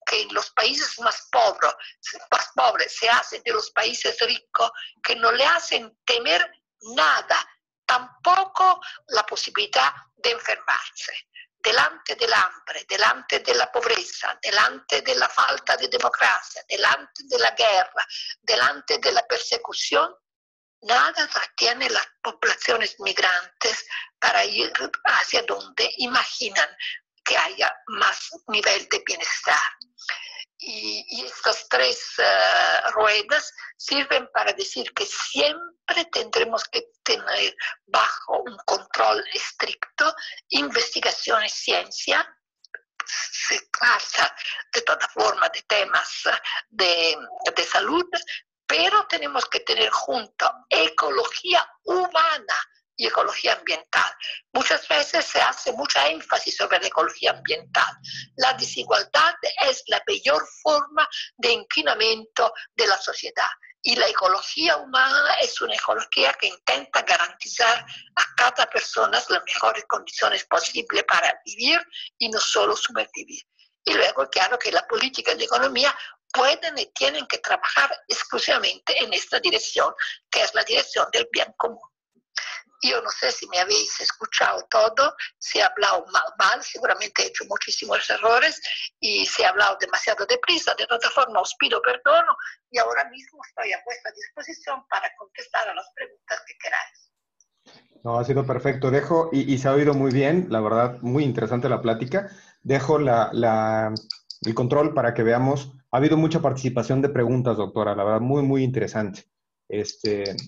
que en los países más pobres se hace de los países ricos, que no le hacen temer nada, tampoco la posibilidad de enfermarse. Delante del hambre, delante de la pobreza, delante de la falta de democracia, delante de la guerra, delante de la persecución, nada retiene las poblaciones migrantes para ir hacia donde imaginan que haya más nivel de bienestar. Y estas tres ruedas sirven para decir que siempre tendremos que tener bajo un control estricto investigación y ciencia. Se trata de toda forma de temas de salud, pero tenemos que tener junto ecología humana y ecología ambiental. Muchas veces se hace mucha énfasis sobre la ecología ambiental. La desigualdad es la peor forma de inclinamiento de la sociedad. Y la ecología humana es una ecología que intenta garantizar a cada persona las mejores condiciones posibles para vivir y no solo sobrevivir. Y luego, claro que la política y la economía pueden y tienen que trabajar exclusivamente en esta dirección, que es la dirección del bien común. Yo no sé si me habéis escuchado todo, si he hablado mal, seguramente he hecho muchísimos errores y si he hablado demasiado deprisa. De todas formas, os pido perdón y ahora mismo estoy a vuestra disposición para contestar a las preguntas que queráis. No, ha sido perfecto. Dejo, y se ha oído muy bien, la verdad, muy interesante la plática. Dejo el control para que veamos. Ha habido mucha participación de preguntas, doctora, la verdad, muy, muy interesante.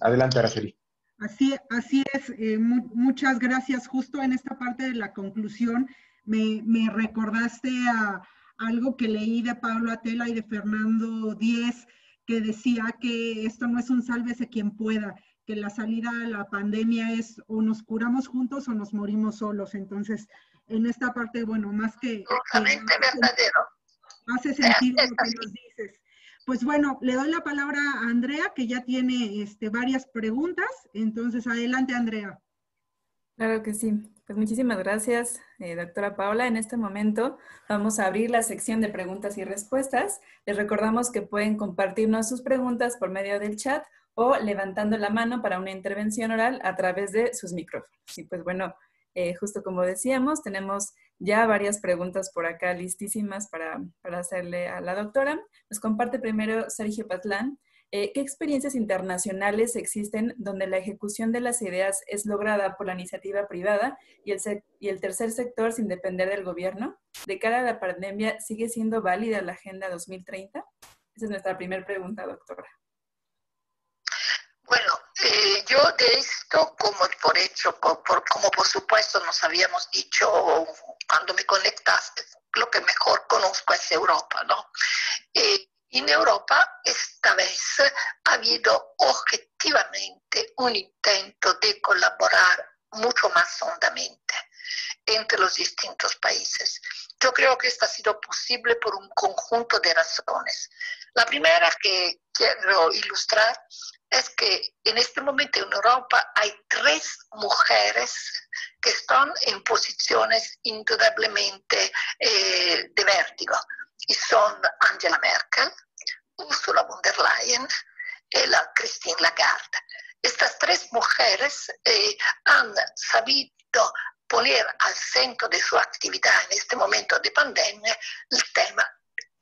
Adelante, Araceli. Así es, muchas gracias. Justo en esta parte de la conclusión me recordaste a algo que leí de Pablo Atela y de Fernando Díez, que decía que esto no es un sálvese quien pueda, que la salida a la pandemia es o nos curamos juntos o nos morimos solos. Entonces, en esta parte, bueno, más que verdadero. Hace sentido lo que nos dices. Pues bueno, le doy la palabra a Andrea, que ya tiene varias preguntas. Entonces, adelante, Andrea. Claro que sí. Pues muchísimas gracias, doctora Paola. En este momento vamos a abrir la sección de preguntas y respuestas. Les recordamos que pueden compartirnos sus preguntas por medio del chat o levantando la mano para una intervención oral a través de sus micrófonos. Y pues bueno, justo como decíamos, tenemos ya varias preguntas por acá listísimas para hacerle a la doctora. Nos comparte primero Sergio Patlán. ¿Qué experiencias internacionales existen donde la ejecución de las ideas es lograda por la iniciativa privada y el tercer sector sin depender del gobierno? ¿De cara a la pandemia sigue siendo válida la Agenda 2030? Esa es nuestra primera pregunta, doctora. Bueno, yo de esto, como por supuesto nos habíamos dicho cuando me conectaste, lo que mejor conozco es Europa, ¿no? En Europa esta vez ha habido objetivamente un intento de colaborar mucho más hondamente entre los distintos países. Yo creo que esto ha sido posible por un conjunto de razones. La primera que quiero ilustrar es que en este momento en Europa hay 3 mujeres que están en posiciones indudablemente de vértigo, y son Angela Merkel, Ursula von der Leyen y la Christine Lagarde. Estas 3 mujeres han sabido poner al centro de su actividad en este momento de pandemia el tema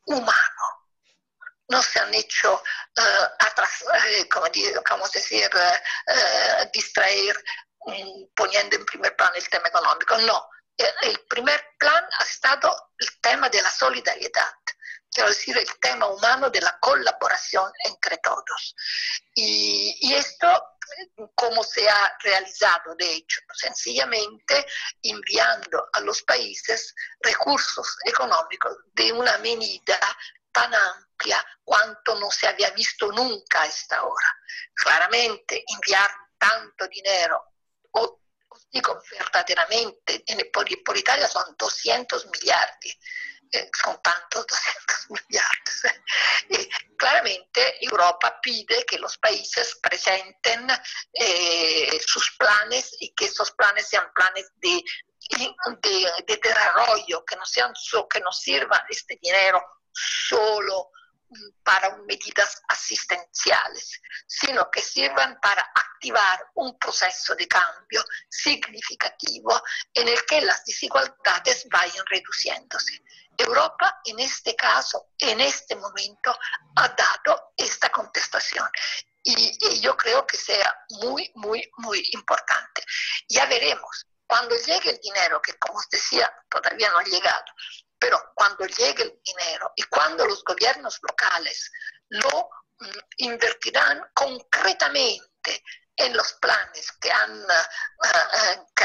humano. No se han hecho distraer poniendo en primer plano el tema económico. No, el primer plan ha estado el tema de la solidaridad, quiero decir, el tema humano de la colaboración entre todos. Y esto, ¿cómo se ha realizado? De hecho, sencillamente enviando a los países recursos económicos de una medida tan amplia cuanto no se había visto nunca hasta ahora. Claramente, enviar tanto dinero, os digo verdaderamente, por Italia son 200 miliardi, son tantos 200 miliardi. Claramente Europa pide que los países presenten sus planes y que esos planes sean planes de desarrollo, que no sirva este dinero solo para medidas asistenciales, sino que sirvan para activar un proceso de cambio significativo en el que las desigualdades vayan reduciéndose. Europa, en este caso, en este momento, ha dado esta contestación. Y yo creo que sea muy, muy, muy importante. Ya veremos, cuando llegue el dinero, que como os decía, todavía no ha llegado, pero cuando llegue el dinero y cuando los gobiernos locales lo invertirán concretamente en los planes que han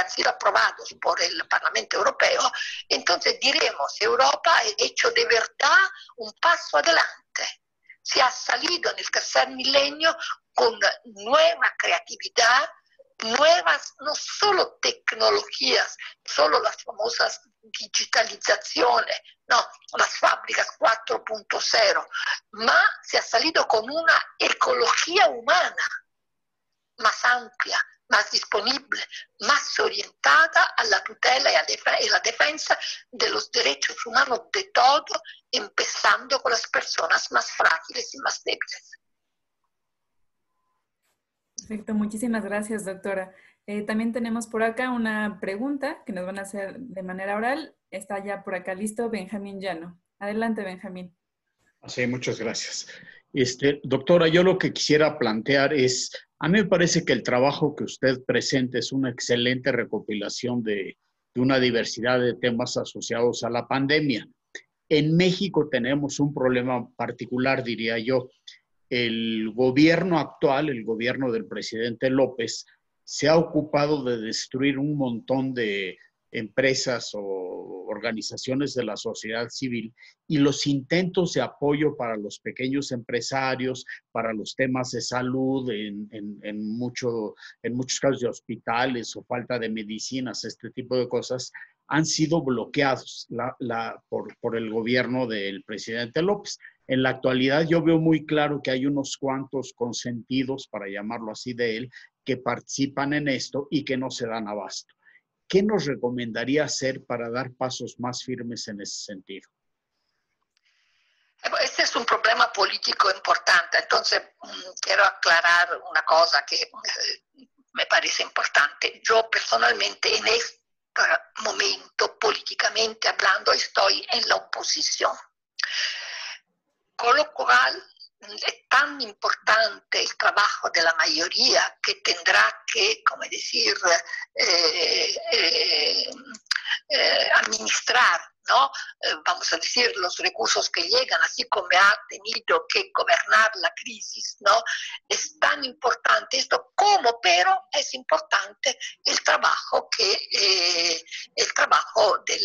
sido aprobados por el Parlamento Europeo, entonces diremos, Europa ha hecho de verdad un paso adelante. Se ha salido en el tercer milenio con nueva creatividad, nuevas, no solo tecnologías, solo las famosas digitalizaciones, no, las fábricas 4.0, ma se ha salido con una ecología humana más amplia, más disponible, más orientada a la tutela y la defensa de los derechos humanos de todo, empezando con las personas más frágiles y más débiles. Perfecto, muchísimas gracias, doctora. También tenemos por acá una pregunta que nos van a hacer de manera oral. Está ya por acá listo Benjamín Llano. Adelante, Benjamín. Sí, muchas gracias. Doctora, yo lo que quisiera plantear es, a mí me parece que el trabajo que usted presenta es una excelente recopilación de una diversidad de temas asociados a la pandemia. En México tenemos un problema particular, diría yo. El gobierno actual, el gobierno del presidente López, se ha ocupado de destruir un montón de empresas o organizaciones de la sociedad civil y los intentos de apoyo para los pequeños empresarios, para los temas de salud, en muchos casos de hospitales o falta de medicinas, este tipo de cosas, han sido bloqueados por el gobierno del presidente López. En la actualidad yo veo muy claro que hay unos cuantos consentidos, para llamarlo así, de él, que participan en esto y que no se dan abasto. ¿Qué nos recomendaría hacer para dar pasos más firmes en ese sentido? Este es un problema político importante, entonces quiero aclarar una cosa que me parece importante. Yo personalmente en este momento, políticamente hablando, estoy en la oposición. Con lo cual es tan importante el trabajo de la mayoría que tendrá que, como decir, administrar, ¿no? Vamos a decir, los recursos que llegan, así como ha tenido que gobernar la crisis, ¿no? Es tan importante esto como, pero es importante el trabajo de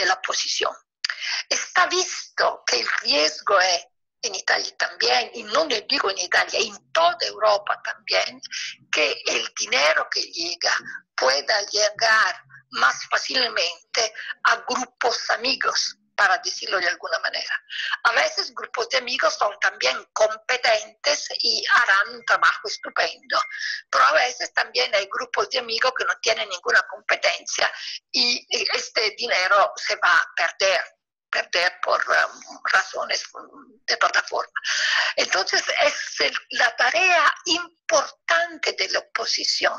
la oposición. Está visto que el riesgo es, en Italia también, y no le digo en Italia, en toda Europa también, que el dinero que llega pueda llegar más fácilmente a grupos amigos, para decirlo de alguna manera. A veces grupos de amigos son también competentes y harán un trabajo estupendo, pero a veces también hay grupos de amigos que no tienen ninguna competencia y este dinero se va a perder por razones de plataforma. Entonces es la tarea importante de la oposición,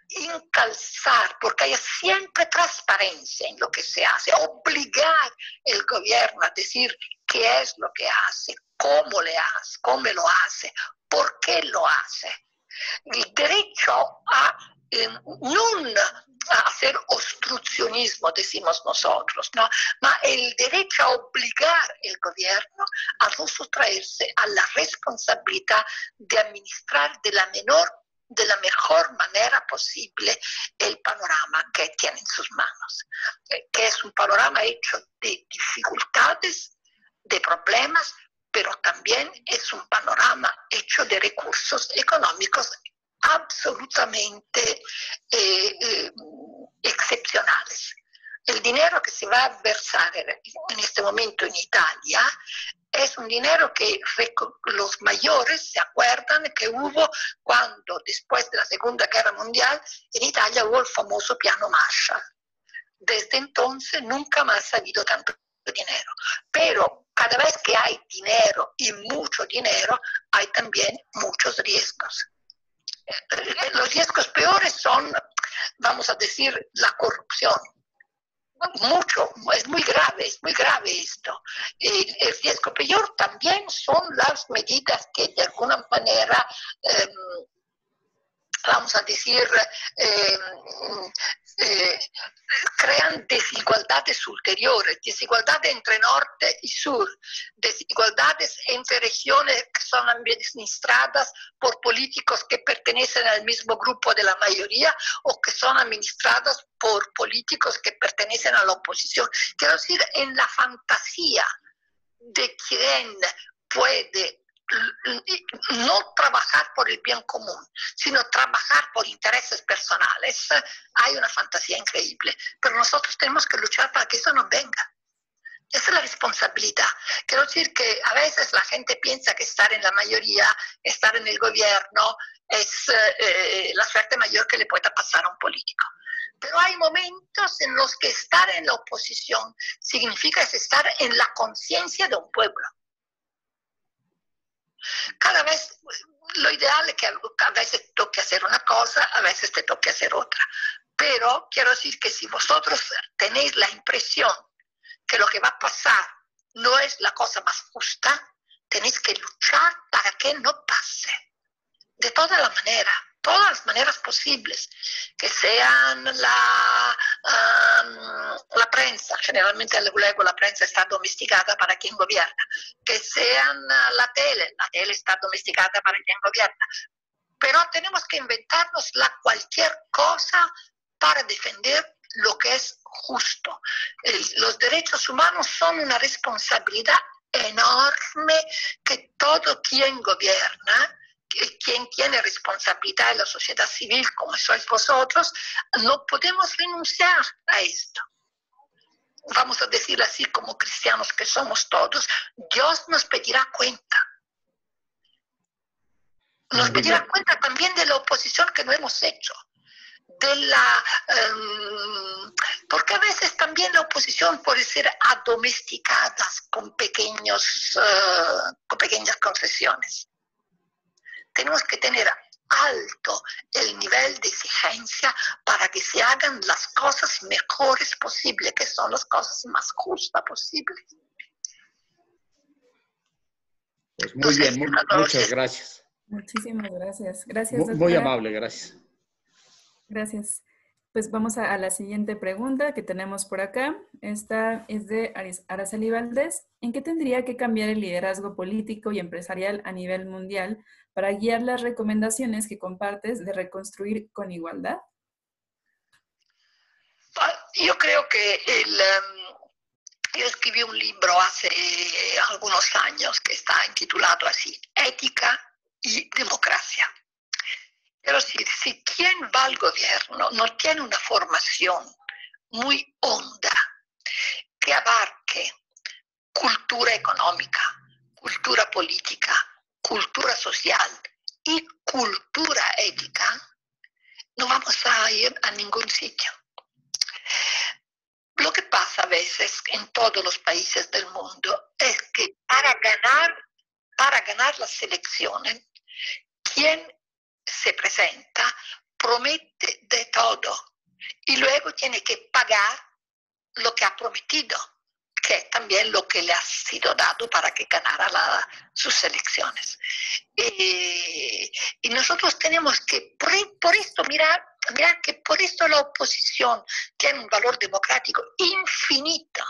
encalzar, porque haya siempre transparencia en lo que se hace, obligar al gobierno a decir qué es lo que hace, cómo lo hace, por qué lo hace. El derecho a no a hacer obstruccionismo, decimos nosotros, ¿no? Ma el derecho a obligar al gobierno a no sustraerse a la responsabilidad de administrar de la mejor manera posible el panorama que tiene en sus manos, que es un panorama hecho de dificultades, de problemas, pero también es un panorama hecho de recursos económicos absolutamente excepcionales. El dinero que se va a versar en este momento en Italia es un dinero que los mayores se acuerdan que hubo cuando, después de la Segunda Guerra Mundial, en Italia hubo el famoso piano Marshall. Desde entonces nunca más ha habido tanto dinero. Pero cada vez que hay dinero y mucho dinero, hay también muchos riesgos. Los riesgos peores son, vamos a decir, la corrupción. Es muy grave esto. El riesgo peor también son las medidas que de alguna manera, vamos a decir, crean desigualdades ulteriores, desigualdades entre norte y sur, desigualdades entre regiones que son administradas por políticos que pertenecen al mismo grupo de la mayoría o que son administradas por políticos que pertenecen a la oposición. Quiero decir, en la fantasía de quien puede no trabajar por el bien común, sino trabajar por intereses personales, hay una fantasía increíble. Pero nosotros tenemos que luchar para que eso no venga. Esa es la responsabilidad. Quiero decir que a veces la gente piensa que estar en la mayoría, estar en el gobierno, es la suerte mayor que le pueda pasar a un político. Pero hay momentos en los que estar en la oposición significa estar en la conciencia de un pueblo. Cada vez, lo ideal es que a veces toque hacer una cosa, a veces te toque hacer otra. Pero quiero decir que si vosotros tenéis la impresión que lo que va a pasar no es la cosa más justa, tenéis que luchar para que no pase. De todas las maneras posibles, que sean la prensa, generalmente luego la prensa está domesticada para quien gobierna, que sean la tele está domesticada para quien gobierna, pero tenemos que inventarnos cualquier cosa para defender lo que es justo. Los derechos humanos son una responsabilidad enorme que todo quien gobierna, quien tiene responsabilidad en la sociedad civil, como sois vosotros, no podemos renunciar a esto. Vamos a decir así, como cristianos que somos todos, Dios nos pedirá cuenta. Nos pedirá cuenta también de la oposición que no hemos hecho. Porque a veces también la oposición puede ser adomesticada con pequeñas concesiones. Tenemos que tener alto el nivel de exigencia para que se hagan las cosas mejores posibles, que son las cosas más justas posibles. Pues muy bien, muchas gracias. Muchísimas gracias. Gracias, doctora. Muy amable, gracias. Gracias. Pues vamos a la siguiente pregunta que tenemos por acá. Esta es de Araceli Valdés. ¿En qué tendría que cambiar el liderazgo político y empresarial a nivel mundial para guiar las recomendaciones que compartes de reconstruir con igualdad? Yo creo que yo escribí un libro hace algunos años que está intitulado así, Ética y Democracia. Pero si quien va al gobierno no tiene una formación muy honda que abarque cultura económica, cultura política, cultura social y cultura ética, no vamos a ir a ningún sitio. Lo que pasa a veces en todos los países del mundo es que para ganar las elecciones, quien se presenta promete de todo y luego tiene que pagar lo que ha prometido, que es también lo que le ha sido dado para que ganara sus elecciones. Y nosotros tenemos que, por esto, mirar que por esto la oposición tiene un valor democrático infinito.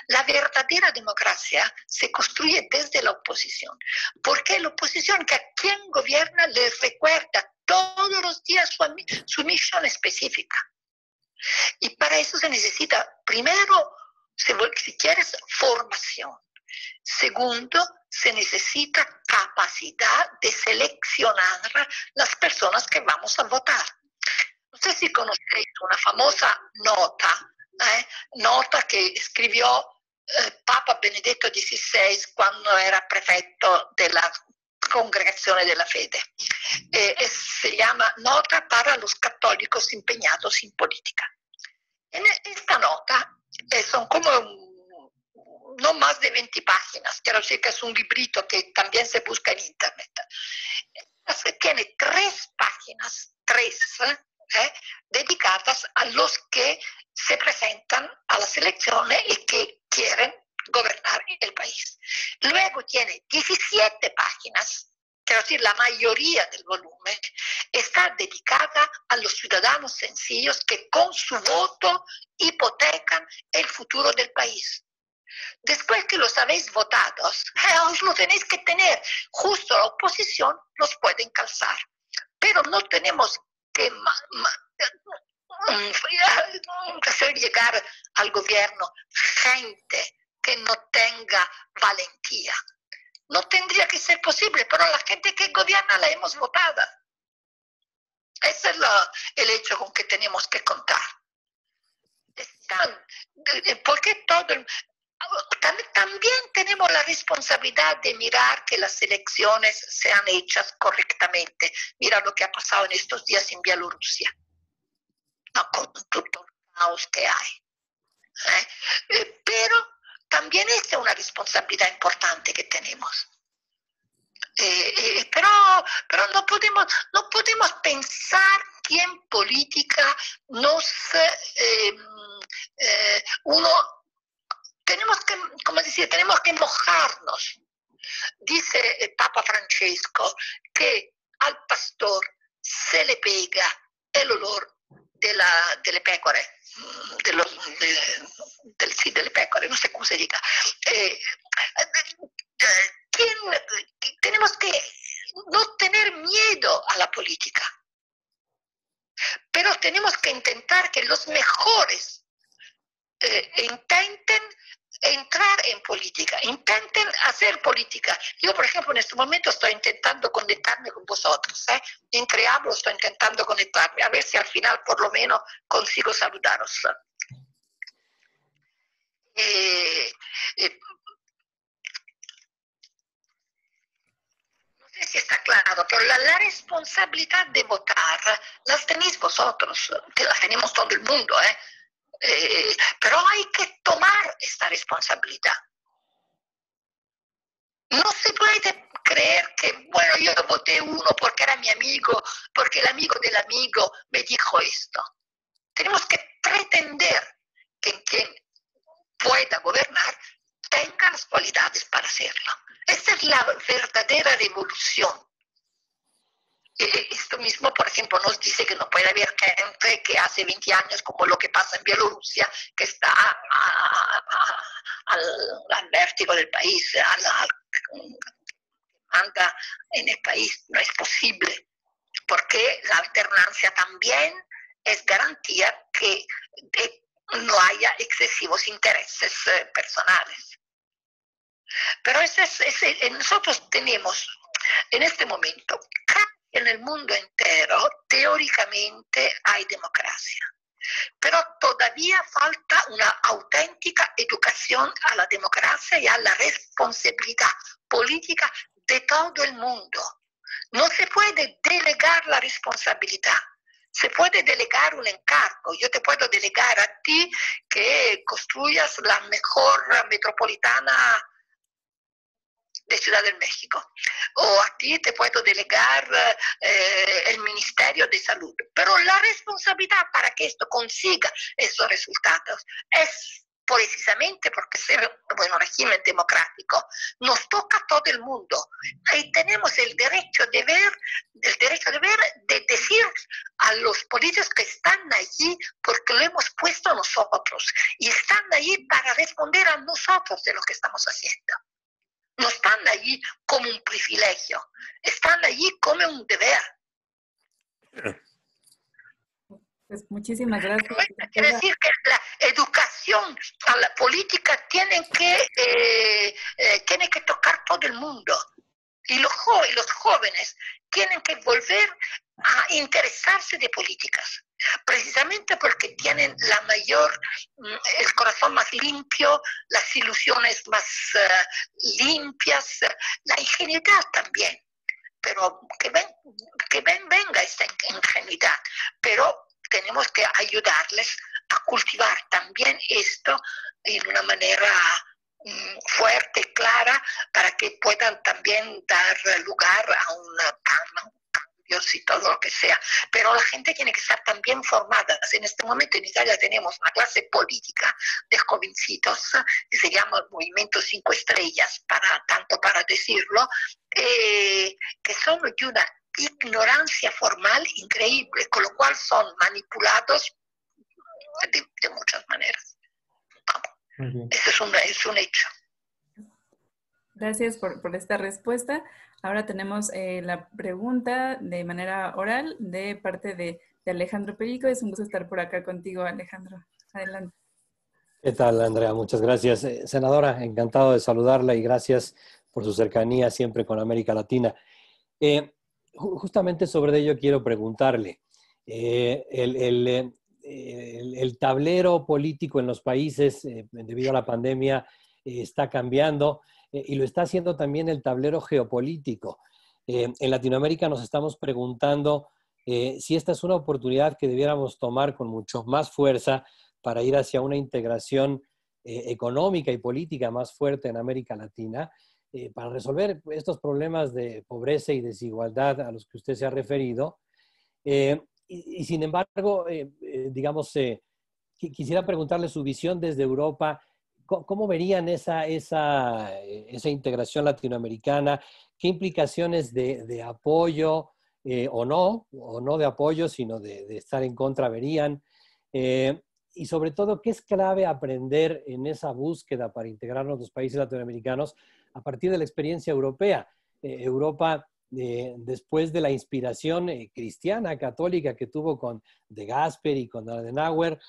La verdadera democracia se construye desde la oposición, porque la oposición que a quien gobierna le recuerda todos los días su misión específica. Y para eso se necesita, primero, si quieres, formación. Segundo, se necesita capacidad de seleccionar las personas que vamos a votar. No sé si conocéis una famosa nota que escribió Papa Benedetto XVI cuando era prefetto della Congregazione della Fede. Se llama Nota para los católicos empeñados en política. En esta nota son como no más de 20 páginas, quiero decir que es un librito que también se busca en internet. Tiene 3 páginas, dedicadas a los que se presentan a las elecciones y que quieren gobernar el país. Luego tiene 17 páginas, quiero decir, la mayoría del volumen está dedicada a los ciudadanos sencillos que con su voto hipotecan el futuro del país. Después que los habéis votado, os lo tenéis que tener. Justo la oposición los pueden calzar. Pero no tenemos que hacer llegar al gobierno gente que no tenga valentía. No tendría que ser posible, pero la gente que gobierna la hemos votado. Ese es el hecho con que tenemos que contar. Porque también tenemos la responsabilidad de mirar que las elecciones sean hechas correctamente. Mira lo que ha pasado en estos días en Bielorrusia, con todo el caos que hay. Pero también esta es una responsabilidad importante que tenemos. Pero no podemos pensar que en política tenemos que mojarnos. Dice el Papa Francesco que al pastor se le pega el olor delle pecore, delle pecore, no sé cómo se diga. Tenemos que no tener miedo a la política, pero tenemos que intentar que los mejores intenten entrar en política, intenten hacer política. Yo, por ejemplo, en este momento estoy intentando conectarme con vosotros. Entre hablo, estoy intentando conectarme, a ver si al final por lo menos consigo saludaros. No sé si está claro, pero la responsabilidad de votar las tenéis vosotros, que la tenemos todo el mundo, pero hay que tomar esta responsabilidad. No se puede creer que, bueno, yo voté uno porque era mi amigo, porque el amigo del amigo me dijo esto. Tenemos que pretender que quien pueda gobernar tenga las cualidades para hacerlo. Esta es la verdadera revolución. Esto mismo, por ejemplo, nos dice que no puede haber gente que hace 20 años, como lo que pasa en Bielorrusia, que está al vértigo del país, anda en el país. No es posible, porque la alternancia también es garantía que no haya excesivos intereses personales. Pero nosotros tenemos en este momento, en el mundo entero, teóricamente hay democracia, pero todavía falta una auténtica educación a la democracia y a la responsabilidad política de todo el mundo. No se puede delegar la responsabilidad. Se puede delegar un encargo. Yo te puedo delegar a ti que construyas la mejor metropolitana de Ciudad de México, o a ti te puedo delegar el Ministerio de Salud, pero la responsabilidad para que esto consiga esos resultados es precisamente porque ser un régimen democrático nos toca a todo el mundo y tenemos el derecho de decir a los políticos que están allí porque lo hemos puesto nosotros y están allí para responder a nosotros de lo que estamos haciendo. No están allí como un privilegio, están allí como un deber. Pues muchísimas gracias. Quiere decir que la educación a la política tiene que tocar todo el mundo. Y los jóvenes tienen que volver a interesarse de políticas, precisamente porque tienen el corazón más limpio, las ilusiones más limpias, la ingenuidad también. Pero venga esta ingenuidad, pero tenemos que ayudarles a cultivar también esto en una manera fuerte, clara, para que puedan también dar lugar a cambios y todo lo que sea. Pero la gente tiene que estar también formada. En este momento en Italia tenemos una clase política de jovencitos que se llama el Movimiento 5 Estrellas, tanto para decirlo, que son de una ignorancia formal increíble, con lo cual son manipulados de muchas maneras. Eso es un hecho. Gracias por esta respuesta. Ahora tenemos la pregunta de manera oral de parte de Alejandro Perico. Es un gusto estar por acá contigo, Alejandro. Adelante. ¿Qué tal, Andrea? Muchas gracias. Senadora, encantado de saludarla y gracias por su cercanía siempre con América Latina. Justamente sobre ello quiero preguntarle. El tablero político en los países, debido a la pandemia, está cambiando y lo está haciendo también el tablero geopolítico. En Latinoamérica nos estamos preguntando si esta es una oportunidad que debiéramos tomar con mucho más fuerza para ir hacia una integración económica y política más fuerte en América Latina, para resolver estos problemas de pobreza y desigualdad a los que usted se ha referido. Y sin embargo, digamos, quisiera preguntarle su visión desde Europa. ¿Cómo verían esa integración latinoamericana? ¿Qué implicaciones de apoyo o no de apoyo, sino de estar en contra verían? Y sobre todo, ¿qué es clave aprender en esa búsqueda para integrarnos los países latinoamericanos a partir de la experiencia europea? Europa, después de la inspiración cristiana, católica que tuvo con De Gasperi y con Adenauer,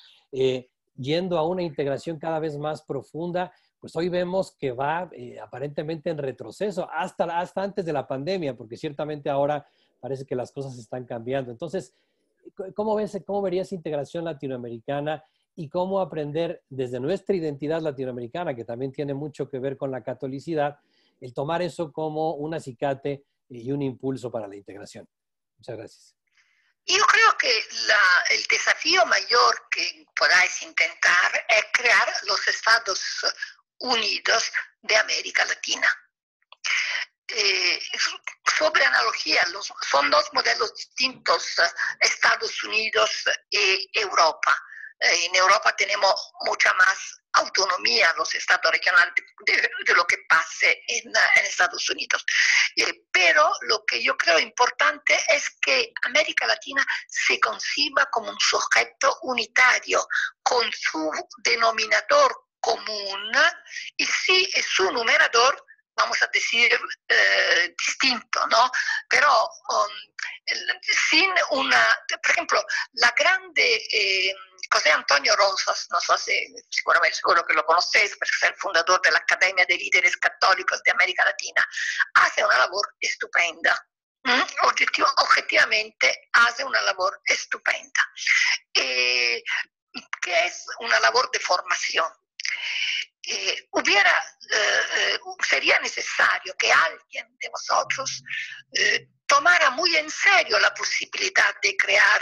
yendo a una integración cada vez más profunda, pues hoy vemos que va aparentemente en retroceso, hasta antes de la pandemia, porque ciertamente ahora parece que las cosas están cambiando. Entonces, ¿cómo vería esa integración latinoamericana y cómo aprender desde nuestra identidad latinoamericana, que también tiene mucho que ver con la catolicidad, el tomar eso como un acicate y un impulso para la integración? Muchas gracias. Yo creo que el desafío mayor que podáis intentar es crear los Estados Unidos de América Latina. Sobre analogía, son dos modelos distintos, Estados Unidos y Europa. En Europa tenemos mucha más autonomía los estados regionales de lo que pase en Estados Unidos. Pero lo que yo creo importante es que América Latina se conciba como un sujeto unitario, con su denominador común y sí su numerador, vamos a decir, distinto, ¿no? Pero sin por ejemplo, la grande José Antonio Rosas, no sé si seguro que lo conocéis, porque es el fundador de la Academia de Líderes Católicos de América Latina, hace una labor estupenda. Objetivamente hace una labor estupenda, que es una labor de formación. Sería necesario que alguien de nosotros tomara muy en serio la posibilidad de crear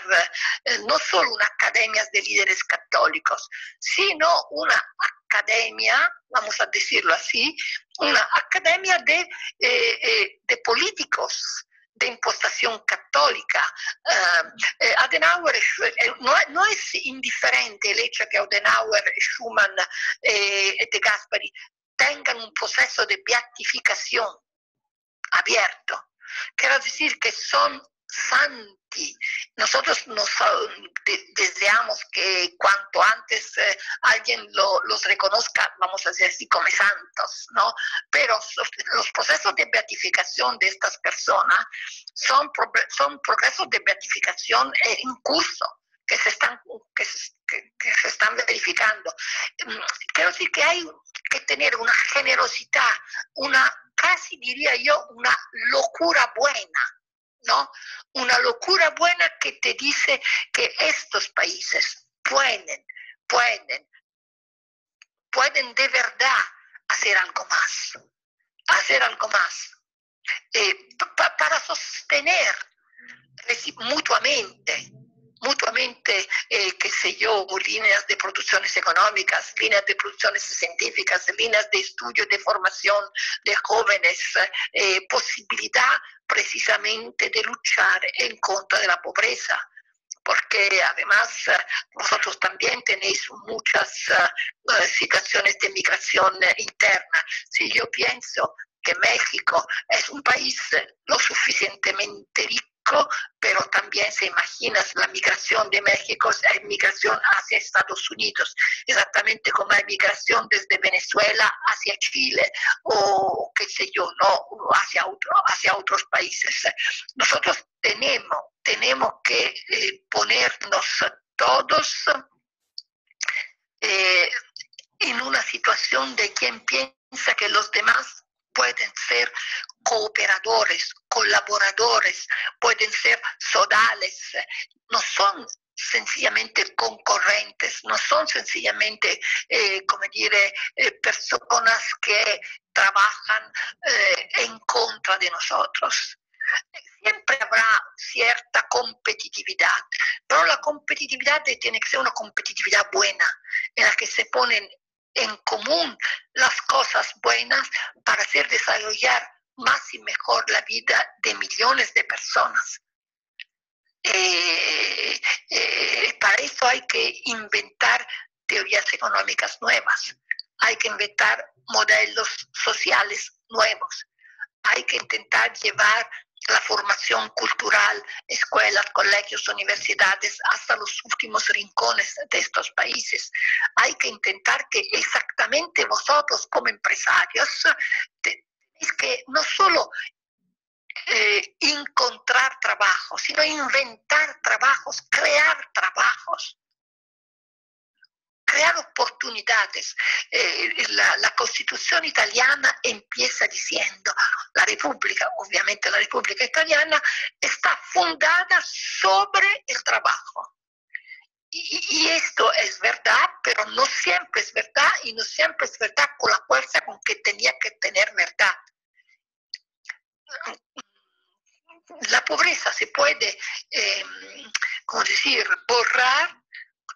no solo una academia de líderes católicos, sino una academia, vamos a decirlo así, una academia de políticos de impostación católica. Adenauer no es indiferente el hecho que Adenauer, Schuman y De Gasperi tengan un proceso de beatificación abierto. Quiero decir que son santi. Nosotros deseamos que cuanto antes alguien los reconozca, vamos a decir así, como santos, ¿no? Pero los procesos de beatificación de estas personas son procesos de beatificación en curso, que se están verificando. Quiero decir que hay que tener una generosidad, casi diría yo, una locura buena, ¿no? Una locura buena que te dice que estos países pueden de verdad hacer algo más, para sostener mutuamente mutuamente, qué sé yo, líneas de producciones económicas, líneas de producciones científicas, líneas de estudio, de formación de jóvenes, posibilidad precisamente de luchar en contra de la pobreza. Porque además vosotros también tenéis muchas situaciones de migración interna. Si yo pienso que México es un país lo suficientemente rico, pero también se imagina la migración de México, hay migración hacia Estados Unidos, exactamente como hay migración desde Venezuela hacia Chile o qué sé yo, no, hacia otros países. Nosotros tenemos que ponernos todos en una situación de quien piensa que los demás pueden ser cooperadores, colaboradores, pueden ser sodales, no son sencillamente concurrentes, no son sencillamente, personas que trabajan en contra de nosotros. Siempre habrá cierta competitividad, pero la competitividad tiene que ser una competitividad buena, en la que se ponen en común las cosas buenas para hacer desarrollar más y mejor la vida de millones de personas. Para eso hay que inventar teorías económicas nuevas, hay que inventar modelos sociales nuevos, hay que intentar llevar la formación cultural, escuelas, colegios, universidades, hasta los últimos rincones de estos países. Hay que intentar que exactamente vosotros como empresarios tenéis que no solo encontrar trabajo, sino inventar trabajos, crear trabajos, crear oportunidades. La Constitución italiana empieza diciendo, la República, obviamente la República italiana, está fundada sobre el trabajo. Y esto es verdad, pero no siempre es verdad, y no siempre es verdad con la fuerza con que tenía que tener verdad. La pobreza se puede, borrar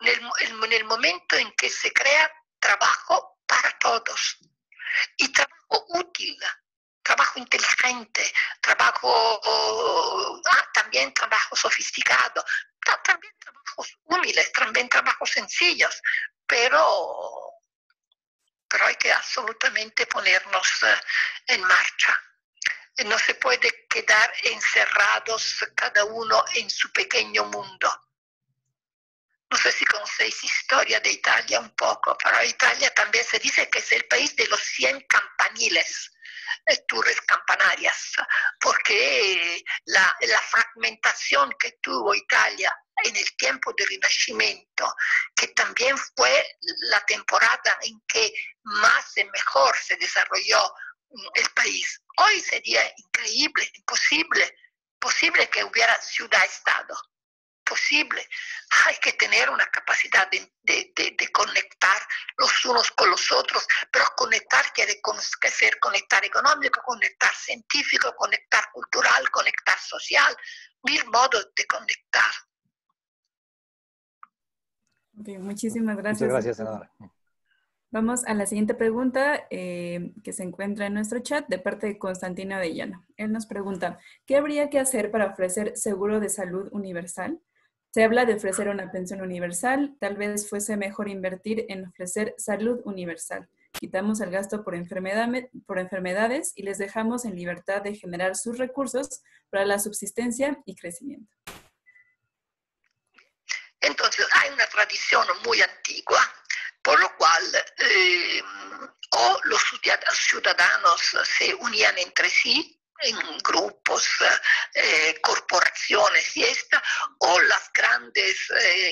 en el momento en que se crea trabajo para todos, y trabajo útil, trabajo inteligente, también trabajo sofisticado, también trabajos humildes, también trabajos sencillos, pero hay que absolutamente ponernos en marcha. No se puede quedar encerrados cada uno en su pequeño mundo. No sé si conocéis historia de Italia un poco, pero Italia también se dice que es el país de los 100 campaniles, torres campanarias, porque la fragmentación que tuvo Italia en el tiempo del Rinascimento, que también fue la temporada en que más y mejor se desarrolló el país. Hoy sería increíble, imposible que hubiera ciudad-estado. Posible. Hay que tener una capacidad de conectar los unos con los otros, pero conectar quiere ser conectar económico, conectar científico, conectar cultural, conectar social, mil modos de conectar. Okay, muchísimas gracias. Muchas gracias, senadora. Vamos a la siguiente pregunta que se encuentra en nuestro chat de parte de Constantino Arellano. Él nos pregunta, ¿qué habría que hacer para ofrecer seguro de salud universal? Se habla de ofrecer una pensión universal, tal vez fuese mejor invertir en ofrecer salud universal. Quitamos el gasto por enfermedades y les dejamos en libertad de generar sus recursos para la subsistencia y crecimiento. Entonces hay una tradición muy antigua, por lo cual o los ciudadanos se unían entre sí, en grupos, corporaciones y o las grandes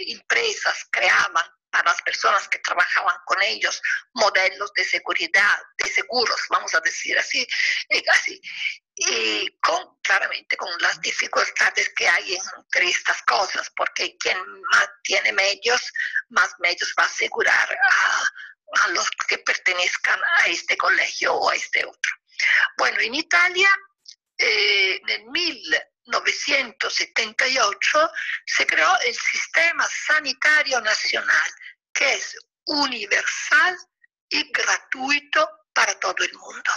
empresas creaban para las personas que trabajaban con ellos modelos de seguridad, de seguros, vamos a decir así, y claramente con las dificultades que hay entre estas cosas, porque quien más tiene medios, más medios va a asegurar a los que pertenezcan a este colegio o a este otro. Bueno, en Italia, en 1900 1978 se creó el Sistema Sanitario Nacional, que es universal y gratuito para todo el mundo.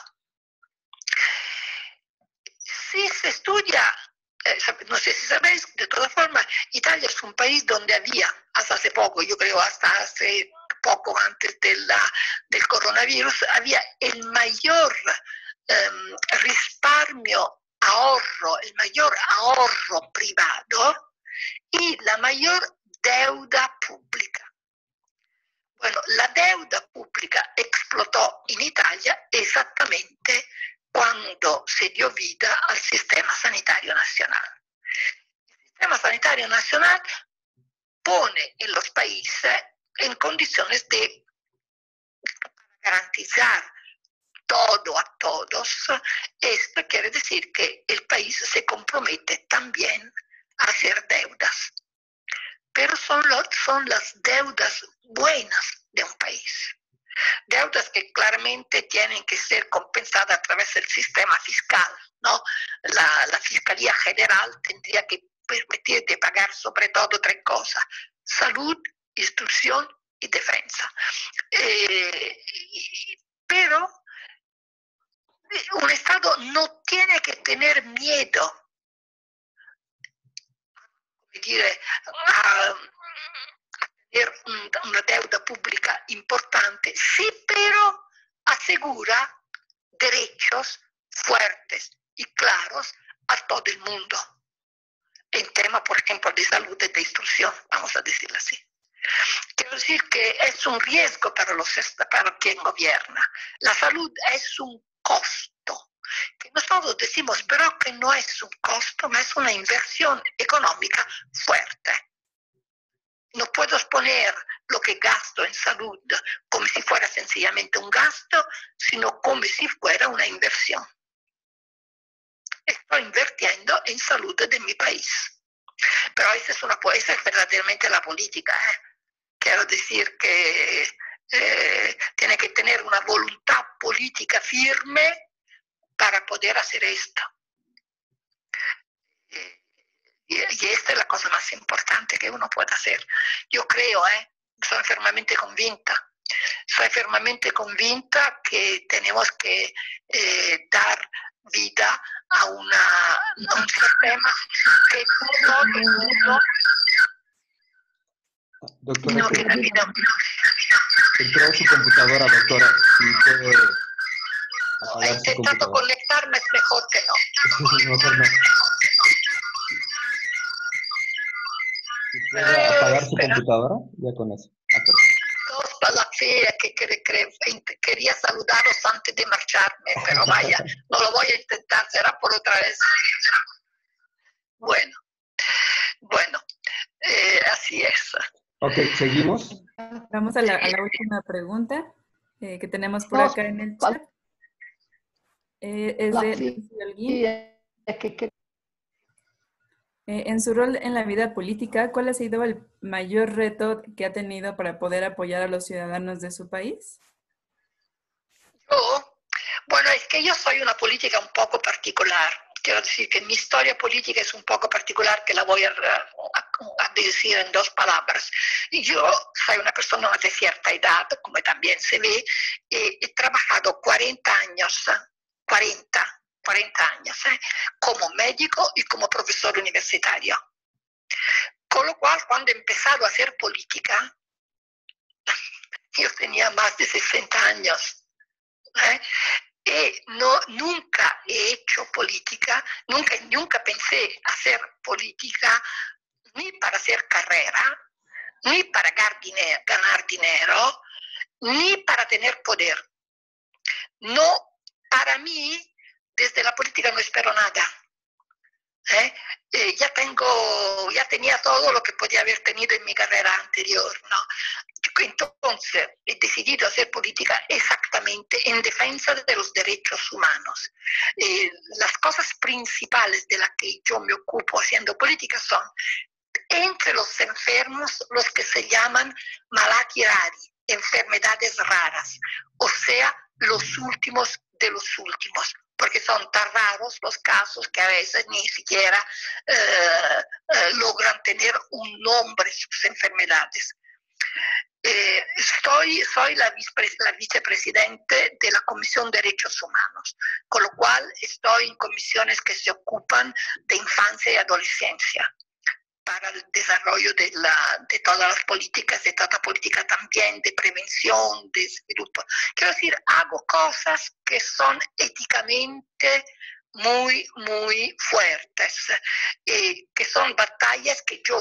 Si se estudia, no sé si sabéis, de todas formas, Italia es un país donde había, hasta hace poco, yo creo hasta hace poco antes del coronavirus, había el mayor risparmio, ahorro, el mayor ahorro privado y la mayor deuda pública. Bueno, la deuda pública explotó en Italia esattamente cuando se dio vida al Sistema Sanitario Nacional. El Sistema Sanitario Nacional pone en los países en condiciones de garantizar todo a todos. Esto quiere decir que el país se compromete también a hacer deudas, pero son las deudas buenas de un país. Deudas que claramente tienen que ser compensadas a través del sistema fiscal, ¿no? La Fiscalía General tendría que permitir de pagar sobre todo tres cosas: salud, instrucción y defensa. Pero un Estado no tiene que tener miedo a tener una deuda pública importante, sí, pero asegura derechos fuertes y claros a todo el mundo. En tema, por ejemplo, de salud y de instrucción, vamos a decirlo así. Quiero decir que es un riesgo para quien gobierna. La salud es un costo, que nosotros decimos, pero que no es un costo, ma es una inversión económica fuerte. No puedo poner lo que gasto en salud como si fuera sencillamente un gasto, sino como si fuera una inversión. Estoy invirtiendo en salud de mi país. Pero esa es verdaderamente la política. Quiero decir que tiene que tener una voluntad política firme para poder hacer esto. Y esta es la cosa más importante que uno puede hacer. Yo creo, soy firmemente convinta que tenemos que dar vida a un sistema que todo el mundo... Doctora, no, que la vida... entró su computadora, doctora, si puede He intentado conectarme, es mejor que no. Mejor no. Si puede apagar su computadora, ya con eso. La fea que quería saludaros antes de marcharme, pero vaya, no lo voy a intentar, será por otra vez. Bueno, así es. Ok, seguimos. Vamos a la última pregunta que tenemos por acá en el chat. Es de Nancy Holguín. En su rol en la vida política, ¿cuál ha sido el mayor reto que ha tenido para poder apoyar a los ciudadanos de su país? Bueno, es que yo soy una política un poco particular. Quiero decir que mi historia política es un poco particular, que la voy a decir en dos palabras. Yo soy una persona de cierta edad, como también se ve, he trabajado 40 años como médico y como profesor universitario. Con lo cual, cuando he empezado a hacer política, yo tenía más de 60 años. Y nunca he hecho política, nunca pensé hacer política ni para hacer carrera, ni para ganar dinero, ni para tener poder. No, para mí, desde la política no espero nada. Ya tenía todo lo que podía haber tenido en mi carrera anterior, ¿no? Entonces he decidido hacer política exactamente en defensa de los derechos humanos. Las cosas principales de las que yo me ocupo haciendo política son, entre los enfermos, los que se llaman malati rari, enfermedades raras, o sea, los últimos de los últimos, porque son tan raros los casos que a veces ni siquiera logran tener un nombre sus enfermedades. Soy la vicepresidente de la Comisión de Derechos Humanos, con lo cual estoy en comisiones que se ocupan de infancia y adolescencia para el desarrollo de todas las políticas, de toda política también, de prevención, de grupo. Quiero decir, hago cosas que son éticamente muy, muy fuertes, que son batallas que yo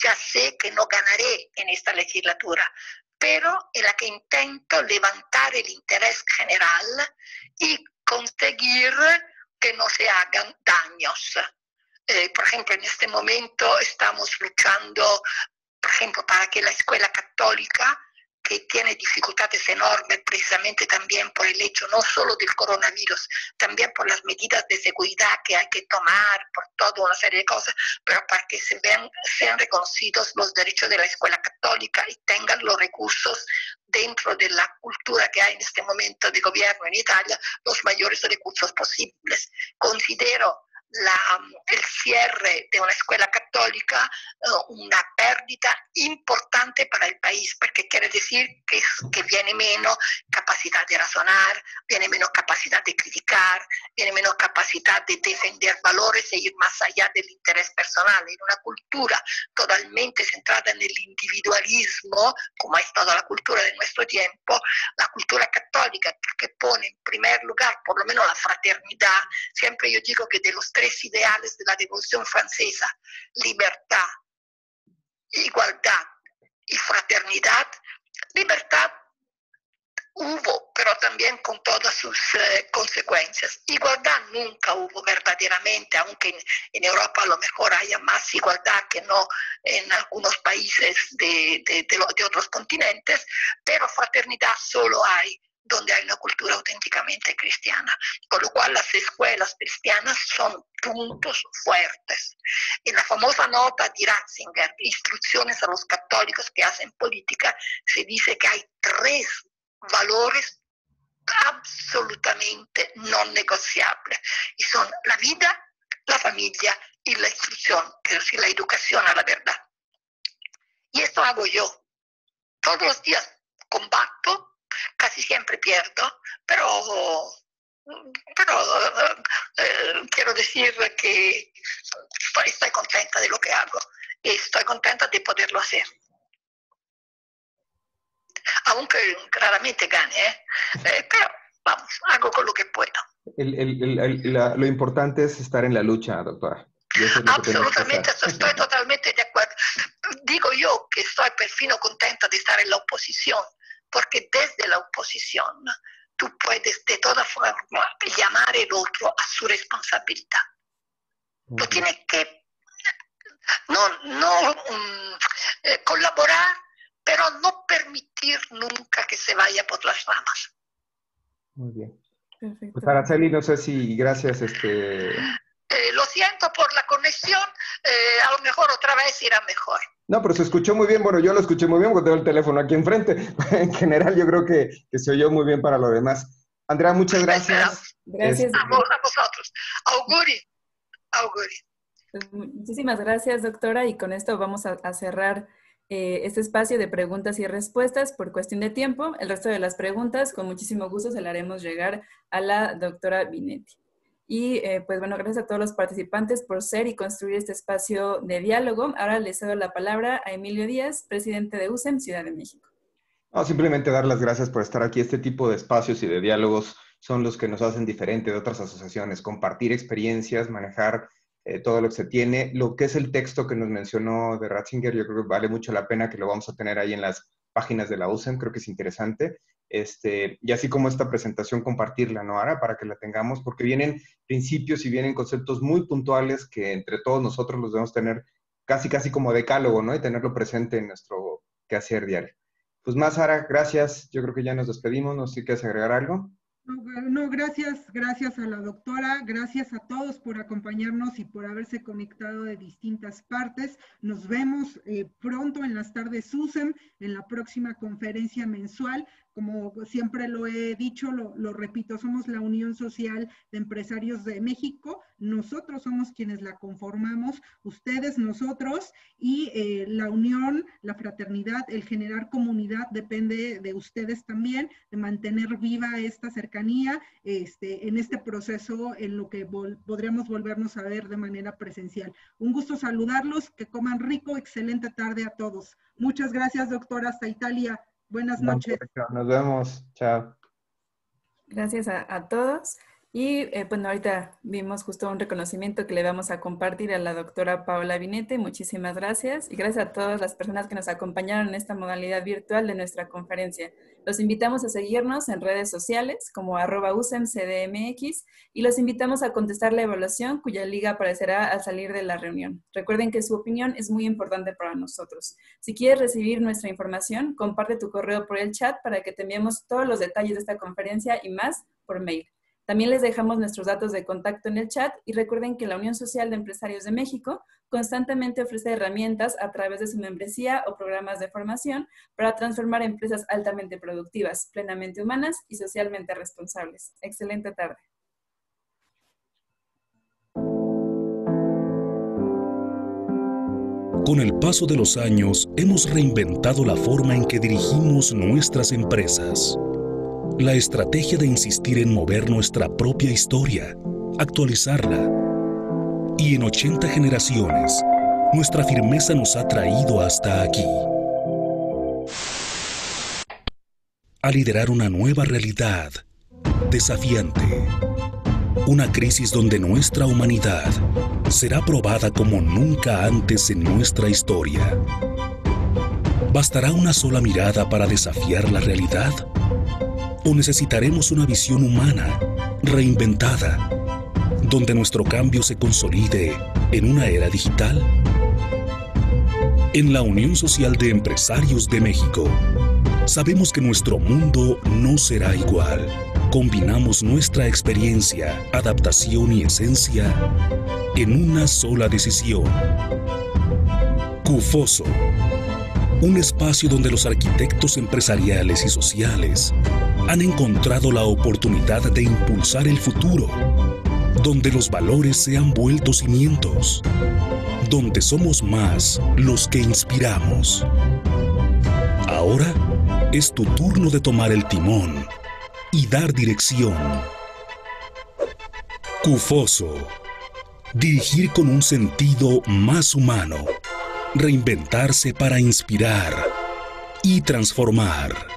ya sé que no ganaré en esta legislatura, pero en la que intento levantar el interés general y conseguir que no se hagan daños. Por ejemplo, en este momento estamos luchando, por ejemplo, para que la escuela católica, que tiene dificultades enormes precisamente también por el hecho no solo del coronavirus, también por las medidas de seguridad que hay que tomar, por toda una serie de cosas, pero para que sean reconocidos los derechos de la escuela católica y tengan los recursos dentro de la cultura que hay en este momento de gobierno en Italia, los mayores recursos posibles. Considero el cierre de una escuela católica una pérdida importante para el país, porque quiere decir que viene menos capacidad de razonar, viene menos capacidad de criticar, viene menos capacidad de defender valores e ir más allá del interés personal. En una cultura totalmente centrada en el individualismo, como ha estado la cultura de nuestro tiempo, la cultura católica que pone en primer lugar por lo menos la fraternidad. Siempre yo digo que de los tres ideales de la Revolución Francesa, libertad, igualdad y fraternidad, libertad hubo, pero también con todas sus consecuencias. Igualdad nunca hubo verdaderamente, aunque en Europa a lo mejor haya más igualdad que no en algunos países de otros continentes, pero fraternidad solo hay donde hay una cultura auténticamente cristiana, con lo cual las escuelas cristianas son puntos fuertes. En la famosa nota de Ratzinger, Instrucciones a los católicos que hacen política, se dice que hay 3 valores absolutamente no negociables, y son la vida, la familia y la instrucción, es decir, la educación a la verdad. Y esto hago yo. Todos los días combato, casi siempre pierdo, pero quiero decir que estoy contenta de lo que hago y estoy contenta de poderlo hacer. Aunque raramente gane, pero vamos, hago con lo que puedo. Lo importante es estar en la lucha, doctora. Absolutamente, estoy totalmente de acuerdo. Digo yo que estoy perfino contenta de estar en la oposición, porque desde la oposición tú puedes de toda forma llamar al otro a su responsabilidad. Tú tienes que colaborar, pero no permitir nunca que se vaya por las ramas. Muy bien. Perfecto. Pues Araceli, no sé si gracias. Lo siento por la conexión, a lo mejor otra vez irá mejor. No, pero se escuchó muy bien. Bueno, yo lo escuché muy bien porque tengo el teléfono aquí enfrente. En general, yo creo que se oyó muy bien para lo demás. Andrea, muchas gracias. Gracias. A vosotros. Auguri. Pues muchísimas gracias, doctora. Y con esto vamos a cerrar este espacio de preguntas y respuestas por cuestión de tiempo. El resto de las preguntas, con muchísimo gusto, se las haremos llegar a la doctora Binetti. Y pues bueno, gracias a todos los participantes por ser y construir este espacio de diálogo. Ahora les cedo la palabra a Emilio Díaz, presidente de USEM, Ciudad de México. No, simplemente dar las gracias por estar aquí. Este tipo de espacios y de diálogos son los que nos hacen diferente de otras asociaciones. Compartir experiencias, manejar todo lo que se tiene. Lo que es el texto que nos mencionó de Ratzinger, yo creo que vale mucho la pena, que lo vamos a tener ahí en las páginas de la USEM, creo que es interesante. Y así como esta presentación, compartirla, ¿no, Ara? Para que la tengamos, porque vienen principios y vienen conceptos muy puntuales que entre todos nosotros los debemos tener casi como decálogo, ¿no? Y tenerlo presente en nuestro quehacer diario. Pues más, Ara, gracias. Yo creo que ya nos despedimos. No sé si quieres agregar algo. No, gracias a la doctora, gracias a todos por acompañarnos y por haberse conectado de distintas partes. Nos vemos pronto en las tardes USEM, en la próxima conferencia mensual Como siempre lo he dicho, lo repito, somos la Unión Social de Empresarios de México. Nosotros somos quienes la conformamos, ustedes, nosotros, y la unión, la fraternidad, el generar comunidad depende de ustedes también, de mantener viva esta cercanía en este proceso en lo que podríamos volvernos a ver de manera presencial. Un gusto saludarlos, que coman rico, excelente tarde a todos. Muchas gracias, doctora, hasta Italia. Buenas noches. Nos vemos. Chao. Gracias a todos. Y bueno, ahorita vimos justo un reconocimiento que le vamos a compartir a la doctora Paola Binete. Muchísimas gracias. Y gracias a todas las personas que nos acompañaron en esta modalidad virtual de nuestra conferencia. Los invitamos a seguirnos en redes sociales como @usemcdmx y los invitamos a contestar la evaluación cuya liga aparecerá al salir de la reunión. Recuerden que su opinión es muy importante para nosotros. Si quieres recibir nuestra información, comparte tu correo por el chat para que te enviemos todos los detalles de esta conferencia y más por mail. También les dejamos nuestros datos de contacto en el chat y recuerden que la Unión Social de Empresarios de México constantemente ofrece herramientas a través de su membresía o programas de formación para transformar empresas altamente productivas, plenamente humanas y socialmente responsables. Excelente tarde. Con el paso de los años, hemos reinventado la forma en que dirigimos nuestras empresas. La estrategia de insistir en mover nuestra propia historia, actualizarla. Y en 80 generaciones, nuestra firmeza nos ha traído hasta aquí. A liderar una nueva realidad, desafiante. Una crisis donde nuestra humanidad será probada como nunca antes en nuestra historia. ¿Bastará una sola mirada para desafiar la realidad? ¿O necesitaremos una visión humana, reinventada, donde nuestro cambio se consolide en una era digital? En la Unión Social de Empresarios de México, sabemos que nuestro mundo no será igual. Combinamos nuestra experiencia, adaptación y esencia en una sola decisión. CUFOSO, un espacio donde los arquitectos empresariales y sociales han encontrado la oportunidad de impulsar el futuro, donde los valores se han vuelto cimientos, donde somos más los que inspiramos. Ahora es tu turno de tomar el timón y dar dirección. CUFOSO, dirigir con un sentido más humano, reinventarse para inspirar y transformar.